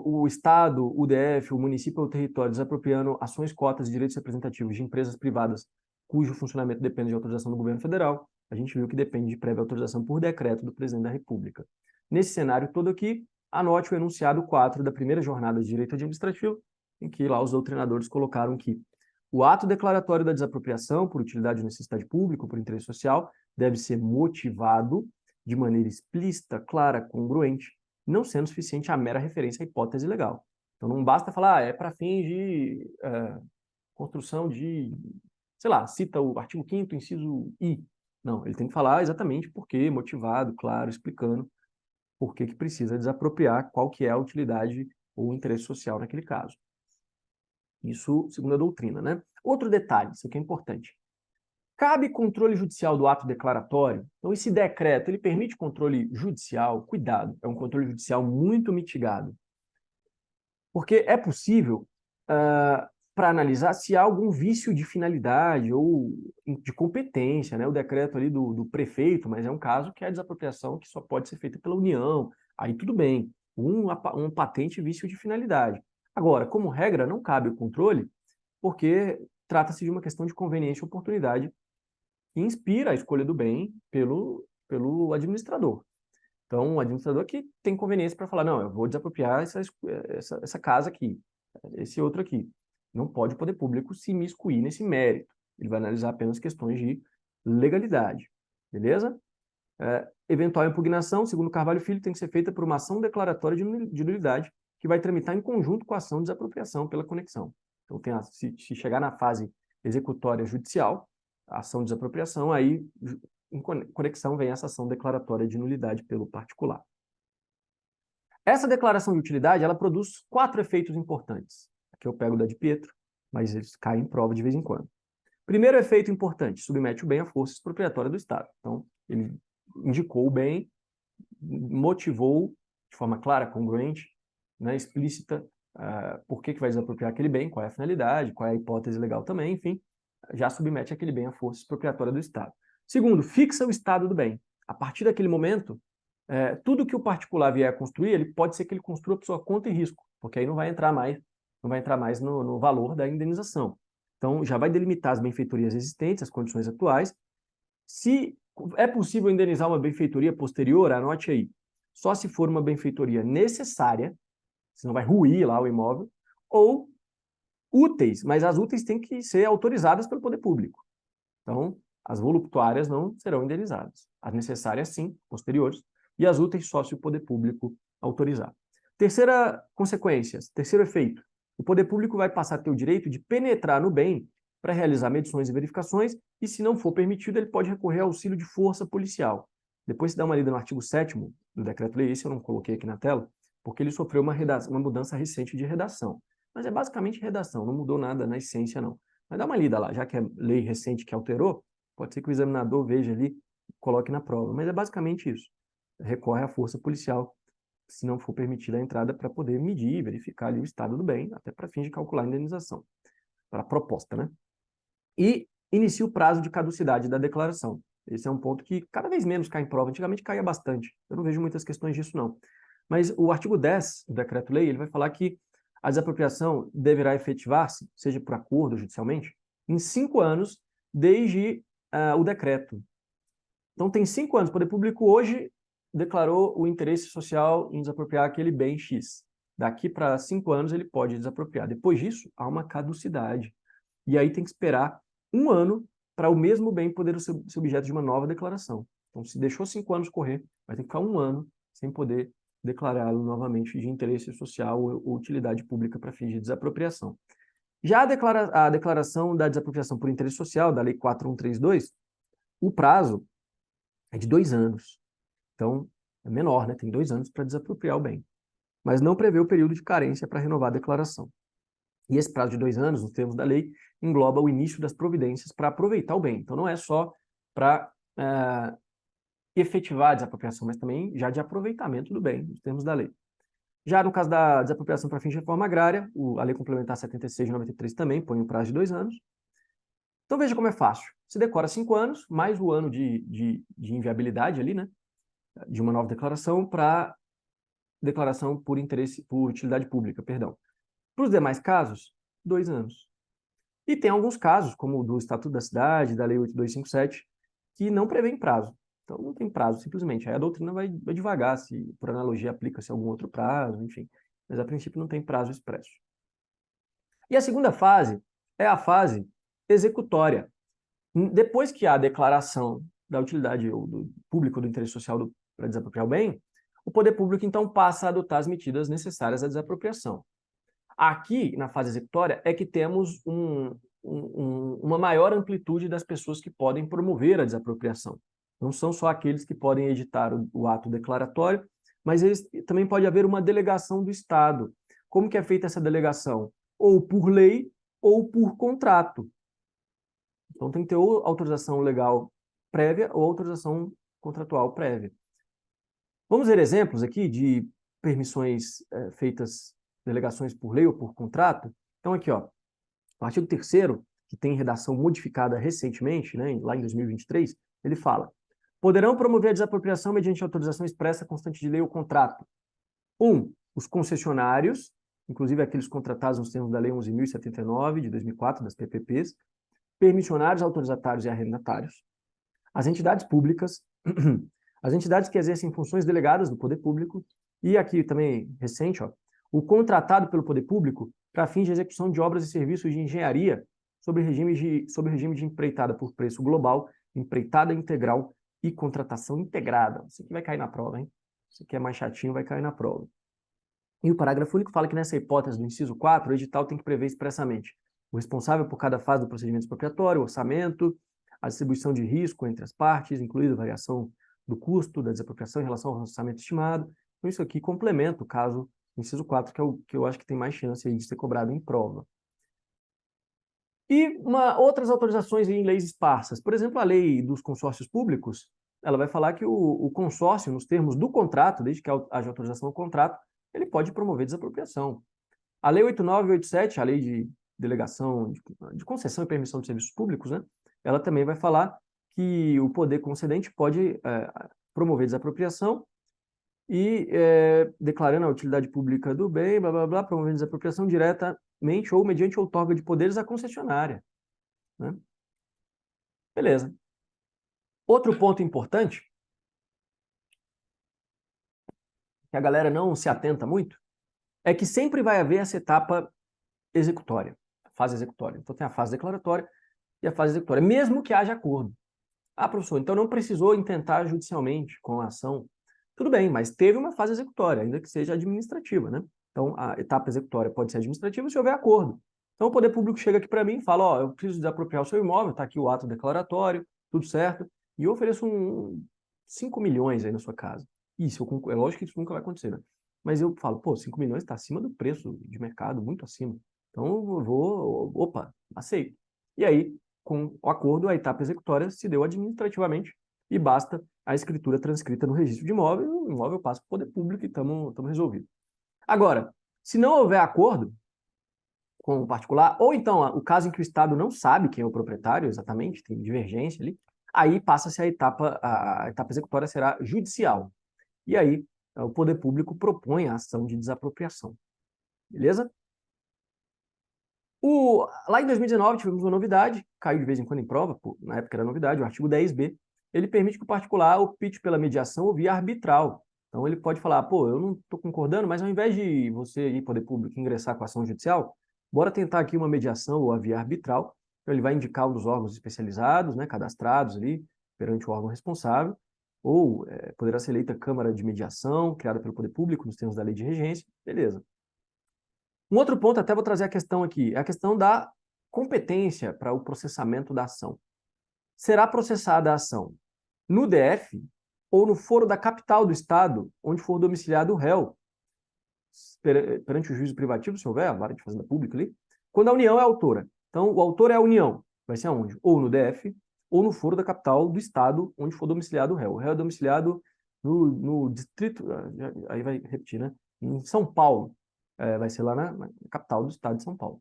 o Estado, o DF, o município ou o território desapropriando ações, cotas e direitos representativos de empresas privadas cujo funcionamento depende de autorização do governo federal, a gente viu que depende de prévia autorização por decreto do presidente da República. Nesse cenário todo aqui, anote o enunciado 4 da primeira jornada de direito administrativo, em que lá os doutrinadores colocaram que o ato declaratório da desapropriação por utilidade ou necessidade pública ou por interesse social deve ser motivado de maneira explícita, clara, congruente, não sendo suficiente a mera referência à hipótese legal. Então não basta falar, é para fins de construção de, sei lá, cita o artigo 5º, inciso I. Não, ele tem que falar exatamente por quê, motivado, claro, explicando por que precisa desapropriar, qual que é a utilidade ou o interesse social naquele caso. Isso segundo a doutrina, né? Outro detalhe, isso aqui é importante. Cabe controle judicial do ato declaratório? Então, esse decreto, ele permite controle judicial? Cuidado, é um controle judicial muito mitigado. Porque é possível, para analisar se há algum vício de finalidade ou de competência, né? O decreto ali do prefeito, mas é um caso que é a desapropriação que só pode ser feita pela União. Aí tudo bem, um patente vício de finalidade. Agora, como regra, não cabe o controle, porque trata-se de uma questão de conveniência e oportunidade que inspira a escolha do bem pelo administrador. Então, o administrador que tem conveniência para falar, não, eu vou desapropriar essa casa aqui, esse outro aqui. Não pode o poder público se miscuir nesse mérito. Ele vai analisar apenas questões de legalidade. Beleza? Eventual impugnação, segundo Carvalho Filho, tem que ser feita por uma ação declaratória de nulidade, que vai tramitar em conjunto com a ação de desapropriação pela conexão. Então, se chegar na fase executória judicial, a ação de desapropriação, aí, em conexão, vem essa ação declaratória de nulidade pelo particular. Essa declaração de utilidade, ela produz 4 efeitos importantes. Aqui eu pego da de Pietro, mas eles caem em prova de vez em quando. Primeiro efeito importante, submete o bem à força expropriatória do Estado. Então, ele indicou o bem, motivou de forma clara, congruente, né, explícita, por que vai desapropriar aquele bem, qual é a finalidade, qual é a hipótese legal também, enfim, já submete aquele bem à força expropriatória do Estado. Segundo, fixa o estado do bem. A partir daquele momento, tudo que o particular vier a construir, ele pode ser que ele construa por sua conta e risco, porque aí não vai entrar mais no valor da indenização. Então, já vai delimitar as benfeitorias existentes, as condições atuais. Se é possível indenizar uma benfeitoria posterior, anote aí, só se for uma benfeitoria necessária, senão vai ruir lá o imóvel, ou úteis, mas as úteis têm que ser autorizadas pelo poder público. Então, as voluptuárias não serão indenizadas. As necessárias, sim, posteriores, e as úteis só se o poder público autorizar. Terceira consequência, terceiro efeito, o poder público vai passar a ter o direito de penetrar no bem para realizar medições e verificações, e se não for permitido, ele pode recorrer ao auxílio de força policial. Depois se dá uma lida no artigo 7º do Decreto-Lei, esse eu não coloquei aqui na tela, porque ele sofreu uma mudança recente de redação. Mas é basicamente redação, não mudou nada na essência, não. Mas dá uma lida lá, já que é lei recente que alterou, pode ser que o examinador veja ali e coloque na prova. Mas é basicamente isso. Recorre à força policial, se não for permitida a entrada, para poder medir e verificar ali o estado do bem, até para fins de calcular a indenização, para a proposta, né? E inicia o prazo de caducidade da declaração. Esse é um ponto que cada vez menos cai em prova. Antigamente caía bastante. Eu não vejo muitas questões disso, não. Mas o artigo 10 do Decreto-Lei, ele vai falar que a desapropriação deverá efetivar-se, seja por acordo ou judicialmente, em 5 anos desde o decreto. Então, tem 5 anos. O poder público hoje declarou o interesse social em desapropriar aquele bem X. Daqui para 5 anos ele pode desapropriar. Depois disso, há uma caducidade. E aí tem que esperar 1 ano para o mesmo bem poder ser objeto de uma nova declaração. Então, se deixou 5 anos correr, vai ter que ficar 1 ano sem poder declará-lo novamente de interesse social ou utilidade pública para fins de desapropriação. Já a declaração da desapropriação por interesse social, da Lei 4132, o prazo é de 2 anos. Então, é menor, né? Tem 2 anos para desapropriar o bem. Mas não prevê o período de carência para renovar a declaração. E esse prazo de 2 anos, nos termos da lei, engloba o início das providências para aproveitar o bem. Então, não é só para efetivar a desapropriação, mas também já de aproveitamento do bem, nos termos da lei. Já no caso da desapropriação para fins de reforma agrária, a Lei Complementar 76 de 93 também põe um prazo de 2 anos. Então, veja como é fácil. Se decora 5 anos, mais o ano de inviabilidade ali, né? De uma nova declaração para declaração por utilidade pública, perdão. Para os demais casos, 2 anos. E tem alguns casos, como o do Estatuto da Cidade, da Lei 8257, que não prevêem prazo. Então, não tem prazo, simplesmente. Aí a doutrina vai devagar, se por analogia aplica-se algum outro prazo, enfim. Mas, a princípio, não tem prazo expresso. E a segunda fase é a fase executória. Depois que há a declaração da utilidade ou do público do interesse social para desapropriar o bem, o poder público, então, passa a adotar as medidas necessárias à desapropriação. Aqui, na fase executória, é que temos uma maior amplitude das pessoas que podem promover a desapropriação. Não são só aqueles que podem editar o ato declaratório, mas também pode haver uma delegação do Estado. Como que é feita essa delegação? Ou por lei ou por contrato. Então, tem que ter ou autorização legal prévia ou autorização contratual prévia. Vamos ver exemplos aqui de permissões feitas, delegações por lei ou por contrato. Então, aqui, ó, o artigo 3º, que tem redação modificada recentemente, né, lá em 2023, ele fala: poderão promover a desapropriação mediante autorização expressa constante de lei ou contrato. 1. Os concessionários, inclusive aqueles contratados nos termos da Lei 11.079, de 2004, das PPPs, permissionários, autorizatários e arrendatários, as entidades públicas, as entidades que exercem funções delegadas do poder público, e aqui também recente, ó, o contratado pelo poder público para fins de execução de obras e serviços de engenharia sob regime de empreitada por preço global, empreitada integral e contratação integrada. Isso aqui vai cair na prova, hein? Isso aqui é mais chatinho, vai cair na prova. E o parágrafo único fala que nessa hipótese do inciso 4, o edital tem que prever expressamente o responsável por cada fase do procedimento expropriatório, o orçamento, a distribuição de risco entre as partes, incluindo a variação do custo da desapropriação em relação ao orçamento estimado. Então, isso aqui complementa o caso do inciso 4, que é o que eu acho que tem mais chance aí de ser cobrado em prova. E outras autorizações em leis esparsas. Por exemplo, a lei dos consórcios públicos, ela vai falar que o consórcio, nos termos do contrato, desde que haja autorização ao contrato, ele pode promover desapropriação. A lei 8987, a lei de delegação, de concessão e permissão de serviços públicos, né? Ela também vai falar que o poder concedente pode promover desapropriação e declarando a utilidade pública do bem, blá, blá, blá, promovendo desapropriação diretamente ou mediante outorga de poderes à concessionária, né? Beleza. Outro ponto importante, que a galera não se atenta muito, é que sempre vai haver essa etapa executória, a fase executória. Então tem a fase declaratória e a fase executória, mesmo que haja acordo. Ah, professor, então não precisou intentar judicialmente com a ação. Tudo bem, mas teve uma fase executória, ainda que seja administrativa, né? Então, a etapa executória pode ser administrativa se houver acordo. Então, o poder público chega aqui para mim e fala, ó, eu preciso desapropriar o seu imóvel, está aqui o ato declaratório, tudo certo, e eu ofereço 5 milhões aí na sua casa. Isso, é lógico que isso nunca vai acontecer, né? Mas eu falo, pô, 5 milhões está acima do preço de mercado, muito acima. Então, eu vou, opa, aceito. E aí, com o acordo, a etapa executória se deu administrativamente e basta a escritura transcrita no registro de imóvel, o imóvel passa para o poder público e estamos resolvidos. Agora, se não houver acordo com o particular, ou então o caso em que o Estado não sabe quem é o proprietário exatamente, tem divergência ali, aí passa-se a etapa executória será judicial. E aí o poder público propõe a ação de desapropriação. Beleza? Lá em 2019 tivemos uma novidade, caiu de vez em quando em prova, na época era novidade, o artigo 10b, ele permite que o particular opte pela mediação ou via arbitral. Então ele pode falar, pô, eu não estou concordando, mas ao invés de você, ir poder público, ingressar com a ação judicial, bora tentar aqui uma mediação ou a via arbitral. Então ele vai indicar um dos órgãos especializados, né, cadastrados ali, perante o órgão responsável, ou poderá ser eleita Câmara de Mediação, criada pelo poder público, nos termos da lei de regência, beleza. Um outro ponto, até vou trazer a questão aqui, é a questão da competência para o processamento da ação. Será processada a ação no DF ou no foro da capital do Estado, onde for domiciliado o réu, perante o juízo privativo, se houver, a vara de fazenda pública ali, quando a União é autora. Então, o autor é a União. Vai ser aonde? Ou no DF, ou no foro da capital do Estado, onde for domiciliado o réu. O réu é domiciliado no distrito, aí vai repetir, né? Em São Paulo. Vai ser lá na capital do Estado de São Paulo.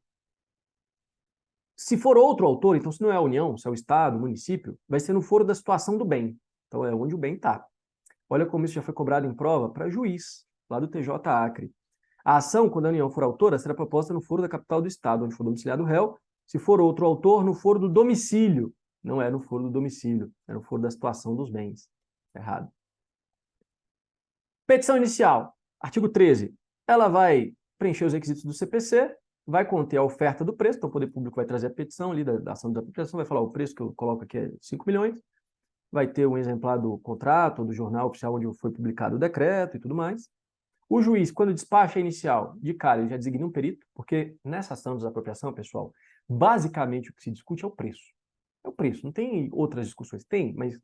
Se for outro autor, então se não é a União, se é o Estado, o município, vai ser no foro da situação do bem. Então é onde o bem está. Olha como isso já foi cobrado em prova para juiz, lá do TJ Acre. A ação, quando a União for autora, será proposta no foro da capital do Estado, onde for domiciliado o réu. Se for outro autor, no foro do domicílio. Não é no foro do domicílio, é no foro da situação dos bens. Errado. Petição inicial, artigo 13. Ela vai preencher os requisitos do CPC, vai conter a oferta do preço, então o poder público vai trazer a petição ali da ação de desapropriação, vai falar o preço que eu coloco aqui é 5 milhões, vai ter um exemplar do contrato, do jornal oficial onde foi publicado o decreto e tudo mais. O juiz, quando despacha a inicial, de cara, ele já designa um perito, porque nessa ação de desapropriação, pessoal, basicamente o que se discute é o preço. É o preço, não tem outras discussões. Tem, mas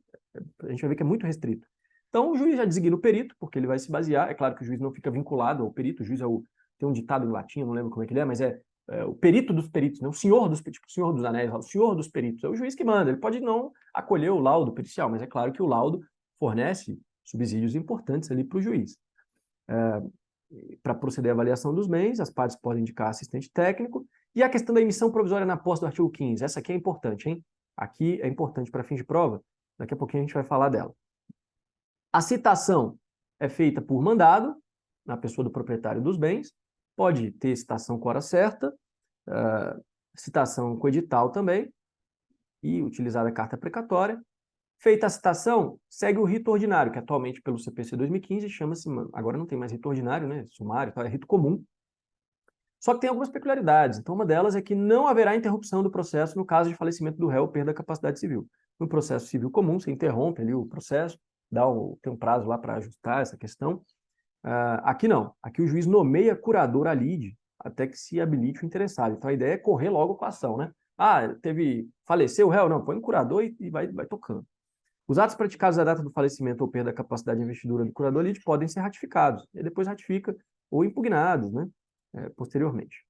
a gente vai ver que é muito restrito. Então, o juiz já designa o perito, porque ele vai se basear. É claro que o juiz não fica vinculado ao perito, o juiz tem um ditado em latim, eu não lembro como é que ele é, mas é o perito dos peritos, né? O senhor dos peritos, tipo, o senhor dos anéis, o senhor dos peritos. É o juiz que manda. Ele pode não acolher o laudo pericial, mas é claro que o laudo fornece subsídios importantes ali para o juiz. Para proceder à avaliação dos bens, as partes podem indicar assistente técnico. E a questão da emissão provisória na posse do artigo 15. Essa aqui é importante, hein? Aqui é importante para fins de prova. Daqui a pouquinho a gente vai falar dela. A citação é feita por mandado, na pessoa do proprietário dos bens. Pode ter citação com hora certa, citação com edital também, e utilizada a carta precatória. Feita a citação, segue o rito ordinário, que atualmente pelo CPC 2015 chama-se, agora não tem mais rito ordinário, né? Sumário, é rito comum. Só que tem algumas peculiaridades. Então, uma delas é que não haverá interrupção do processo no caso de falecimento do réu ou perda da capacidade civil. No processo civil comum, você interrompe ali o processo, tem um prazo lá para ajustar essa questão. Aqui não. Aqui o juiz nomeia curador a lide até que se habilite o interessado. Então, a ideia é correr logo com a ação, né? Faleceu o réu? Não, põe um curador e vai tocando. Os atos praticados à data do falecimento ou perda da capacidade de investidura do curador lide podem ser ratificados. E depois ratifica ou impugnados, né? Posteriormente.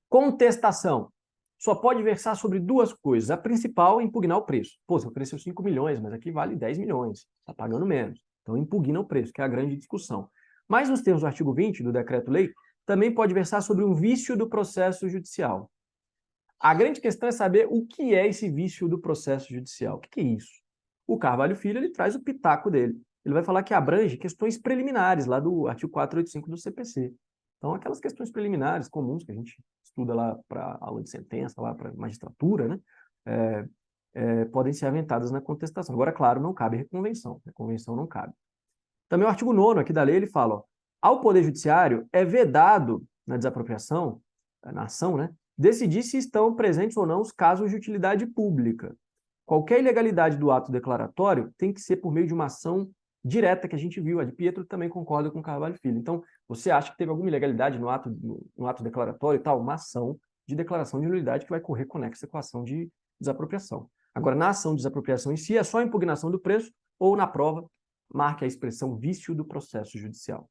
Contestação. Só pode versar sobre duas coisas. A principal é impugnar o preço. Pô, você ofereceu 5 milhões, mas aqui vale 10 milhões. Está pagando menos. Então, impugna o preço, que é a grande discussão. Mas, nos termos do artigo 20 do Decreto-Lei, também pode versar sobre um vício do processo judicial. A grande questão é saber o que é esse vício do processo judicial. O que é isso? O Carvalho Filho ele traz o pitaco dele. ele vai falar que abrange questões preliminares lá do artigo 485 do CPC. Então, aquelas questões preliminares comuns que a gente estuda lá para aula de sentença, lá para magistratura, né? Podem ser aventadas na contestação. Agora, claro, não cabe reconvenção. Reconvenção não cabe. Também o artigo 9º aqui da lei, ele fala, ó, ao Poder Judiciário é vedado na desapropriação, na ação, né, decidir se estão presentes ou não os casos de utilidade pública. Qualquer ilegalidade do ato declaratório tem que ser por meio de uma ação direta que a gente viu. A de Pietro também concorda com Carvalho Filho. Então, você acha que teve alguma ilegalidade no ato declaratório e tal? Uma ação de declaração de nulidade que vai correr conexa com a ação de desapropriação. Agora, na ação de desapropriação em si, é só a impugnação do preço ou, na prova, marque a expressão vício do processo judicial.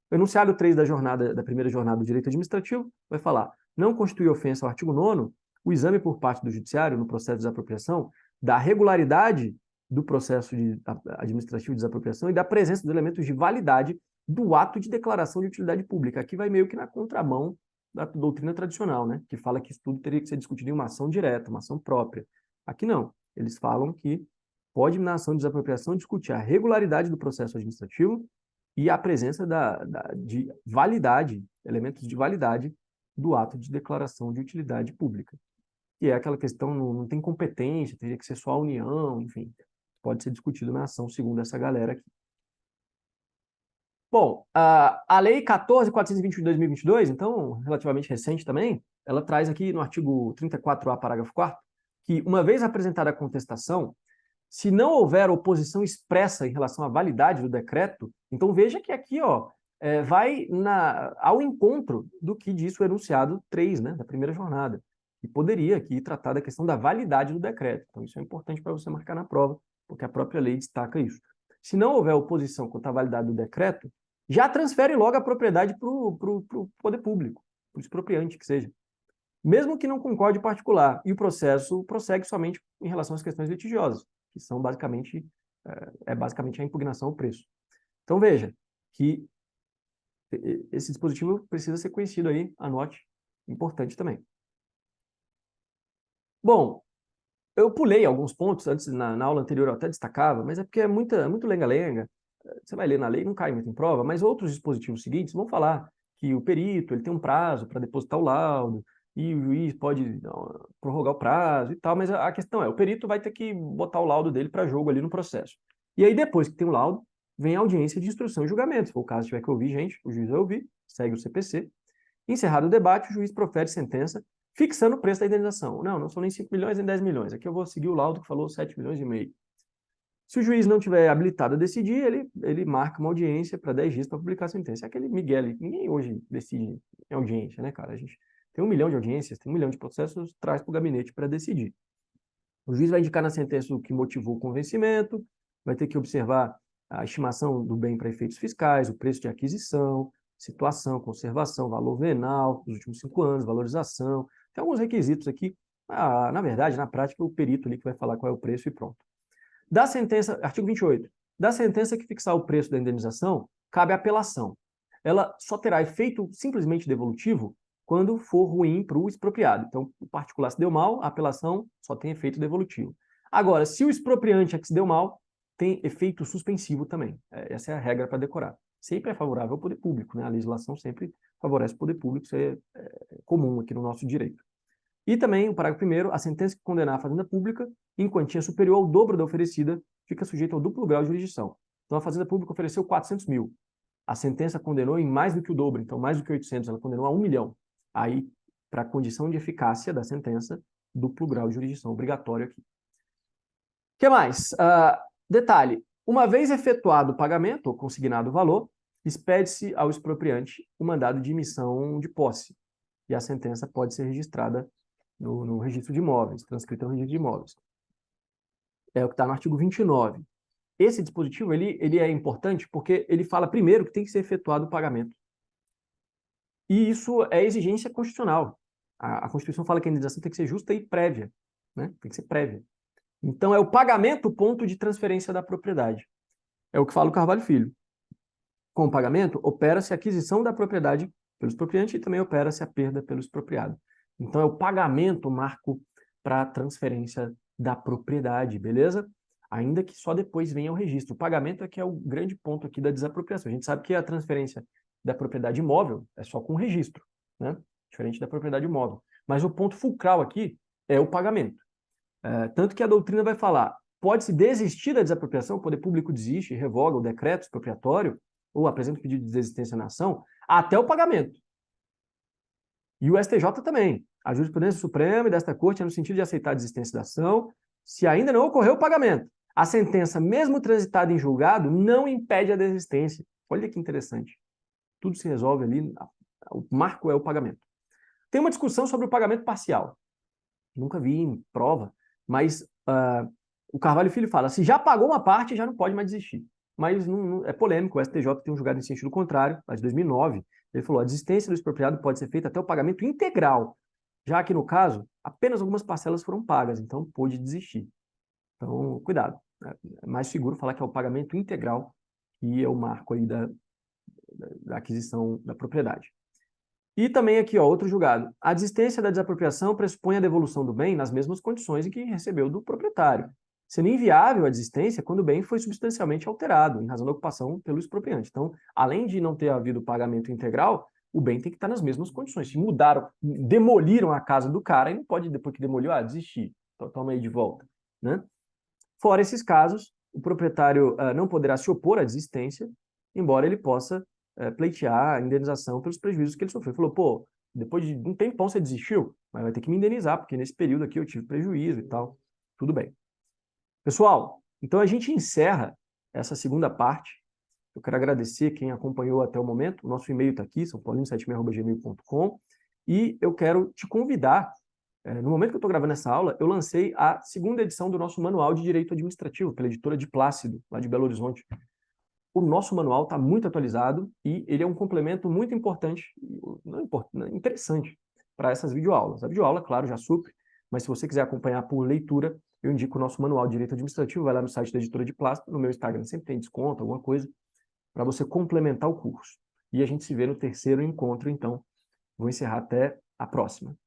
O enunciado 3 da primeira jornada do direito administrativo vai falar: não constitui ofensa ao artigo 9º o exame por parte do judiciário no processo de desapropriação da regularidade do processo administrativo de desapropriação e da presença dos elementos de validade do ato de declaração de utilidade pública. Aqui vai meio que na contramão da doutrina tradicional, né, que fala que isso tudo teria que ser discutido em uma ação direta, uma ação própria. Aqui não. Eles falam que pode, na ação de desapropriação, discutir a regularidade do processo administrativo e a presença de validade, elementos de validade do ato de declaração de utilidade pública. Que é aquela questão, não tem competência, teria que ser só a União, enfim, pode ser discutido na ação, segundo essa galera aqui. Bom, a Lei 14.421 de 2022, então, relativamente recente também, ela traz aqui no artigo 34A, parágrafo 4º, que, uma vez apresentada a contestação, se não houver oposição expressa em relação à validade do decreto, então veja que aqui vai ao encontro do que diz o enunciado 3, né, da primeira jornada, que poderia aqui tratar da questão da validade do decreto. Então isso é importante para você marcar na prova, porque a própria lei destaca isso. Se não houver oposição quanto à validade do decreto, já transfere logo a propriedade para o poder público, para o expropriante que seja, mesmo que não concorde particular, e o processo prossegue somente em relação às questões litigiosas, que são basicamente a impugnação ao preço. Então veja que esse dispositivo precisa ser conhecido aí, anote, importante também. Bom, eu pulei alguns pontos, antes na aula anterior eu até destacava, mas é porque é muito lenga-lenga, você vai ler na lei, não cai muito em prova, mas outros dispositivos seguintes vão falar que o perito ele tem um prazo para depositar o laudo, e o juiz pode prorrogar o prazo e tal, mas a questão é, o perito vai ter que botar o laudo dele para jogo ali no processo. E aí, depois que tem o laudo, vem a audiência de instrução e julgamento. Se for o caso, tiver que ouvir gente, o juiz vai ouvir, segue o CPC. Encerrado o debate, o juiz profere sentença, fixando o preço da indenização. Não são nem 5 milhões nem 10 milhões. Aqui eu vou seguir o laudo que falou 7 milhões e meio. Se o juiz não tiver habilitado a decidir, ele marca uma audiência para 10 dias para publicar a sentença. É aquele Miguel, ninguém hoje decide em audiência, né, cara? A gente tem 1 milhão de audiências, tem 1 milhão de processos, traz para o gabinete para decidir. O juiz vai indicar na sentença o que motivou o convencimento, vai ter que observar a estimação do bem para efeitos fiscais, o preço de aquisição, situação, conservação, valor venal dos últimos 5 anos, valorização. Tem alguns requisitos aqui. Na verdade, na prática, o perito ali que vai falar qual é o preço e pronto. Da sentença, artigo 28, da sentença que fixar o preço da indenização, cabe apelação. Ela só terá efeito simplesmente devolutivo quando for ruim para o expropriado. Então, o particular se deu mal, a apelação só tem efeito devolutivo. Agora, se o expropriante é que se deu mal, tem efeito suspensivo também. Essa é a regra para decorar. Sempre é favorável ao poder público, né? A legislação sempre favorece o poder público, isso é comum aqui no nosso direito. E também, o parágrafo 1º, a sentença que condenar a fazenda pública em quantia superior ao dobro da oferecida fica sujeita ao duplo grau de jurisdição. Então, a fazenda pública ofereceu 400 mil. A sentença condenou em mais do que o dobro, então mais do que 800, ela condenou a 1 milhão. Aí, para a condição de eficácia da sentença, duplo grau de jurisdição obrigatório aqui. O que mais? Detalhe, uma vez efetuado o pagamento ou consignado o valor, expede-se ao expropriante o mandado de emissão de posse. E a sentença pode ser registrada no registro de imóveis, transcrita no registro de imóveis. É o que está no artigo 29. Esse dispositivo ele é importante porque ele fala primeiro que tem que ser efetuado o pagamento. E isso é exigência constitucional. A Constituição fala que a indenização tem que ser justa e prévia, né? Tem que ser prévia. Então, é o pagamento o ponto de transferência da propriedade. É o que fala o Carvalho Filho. Com o pagamento, opera-se a aquisição da propriedade pelo expropriante e também opera-se a perda pelo expropriado. Então, é o pagamento o marco para a transferência da propriedade, beleza? ainda que só depois venha o registro. O pagamento é que é o grande ponto aqui da desapropriação. A gente sabe que a transferência da propriedade imóvel é só com registro, né? Diferente da propriedade imóvel. Mas o ponto fulcral aqui é o pagamento. Tanto que a doutrina vai falar, pode-se desistir da desapropriação, o poder público desiste, revoga o decreto expropriatório, ou apresenta o pedido de desistência na ação, até o pagamento. E o STJ também. A jurisprudência suprema e desta corte é no sentido de aceitar a desistência da ação, se ainda não ocorreu o pagamento. A sentença, mesmo transitada em julgado, não impede a desistência. Olha que interessante. Tudo se resolve ali, o marco é o pagamento. Tem uma discussão sobre o pagamento parcial. Nunca vi em prova, mas o Carvalho Filho fala, se já pagou uma parte, já não pode mais desistir. Mas é polêmico, o STJ tem um julgado em sentido contrário, lá de 2009. Ele falou, a desistência do expropriado pode ser feita até o pagamento integral, já que, no caso, apenas algumas parcelas foram pagas, então pôde desistir. Então, cuidado. É mais seguro falar que é o pagamento integral, que é o marco aí da aquisição da propriedade. E também aqui, ó, outro julgado. A desistência da desapropriação pressupõe a devolução do bem nas mesmas condições em que recebeu do proprietário, sendo inviável a desistência quando o bem foi substancialmente alterado, em razão da ocupação pelo expropriante. Então, além de não ter havido pagamento integral, o bem tem que estar nas mesmas condições. Se mudaram, demoliram a casa do cara, e não pode, depois que demoliu, desistir. Então, toma aí de volta, né? Fora esses casos, o proprietário não poderá se opor à desistência, embora ele possa pleitear a indenização pelos prejuízos que ele sofreu. Ele falou, pô, depois de um tempão você desistiu, mas vai ter que me indenizar, porque nesse período aqui eu tive prejuízo e tal. Tudo bem. Pessoal, então a gente encerra essa segunda parte. Eu quero agradecer quem acompanhou até o momento. O nosso e-mail está aqui, saopaulinho76@gmail.com, e eu quero te convidar. No momento que eu estou gravando essa aula, eu lancei a segunda edição do nosso Manual de Direito Administrativo, pela editora de Plácido, lá de Belo Horizonte. O nosso manual está muito atualizado e ele é um complemento muito importante, interessante, para essas videoaulas. A videoaula, claro, já supre, mas se você quiser acompanhar por leitura, eu indico o nosso Manual de Direito Administrativo, vai lá no site da editora de Plácido, no meu Instagram sempre tem desconto, alguma coisa, para você complementar o curso. E a gente se vê no terceiro encontro, então. Vou encerrar até a próxima.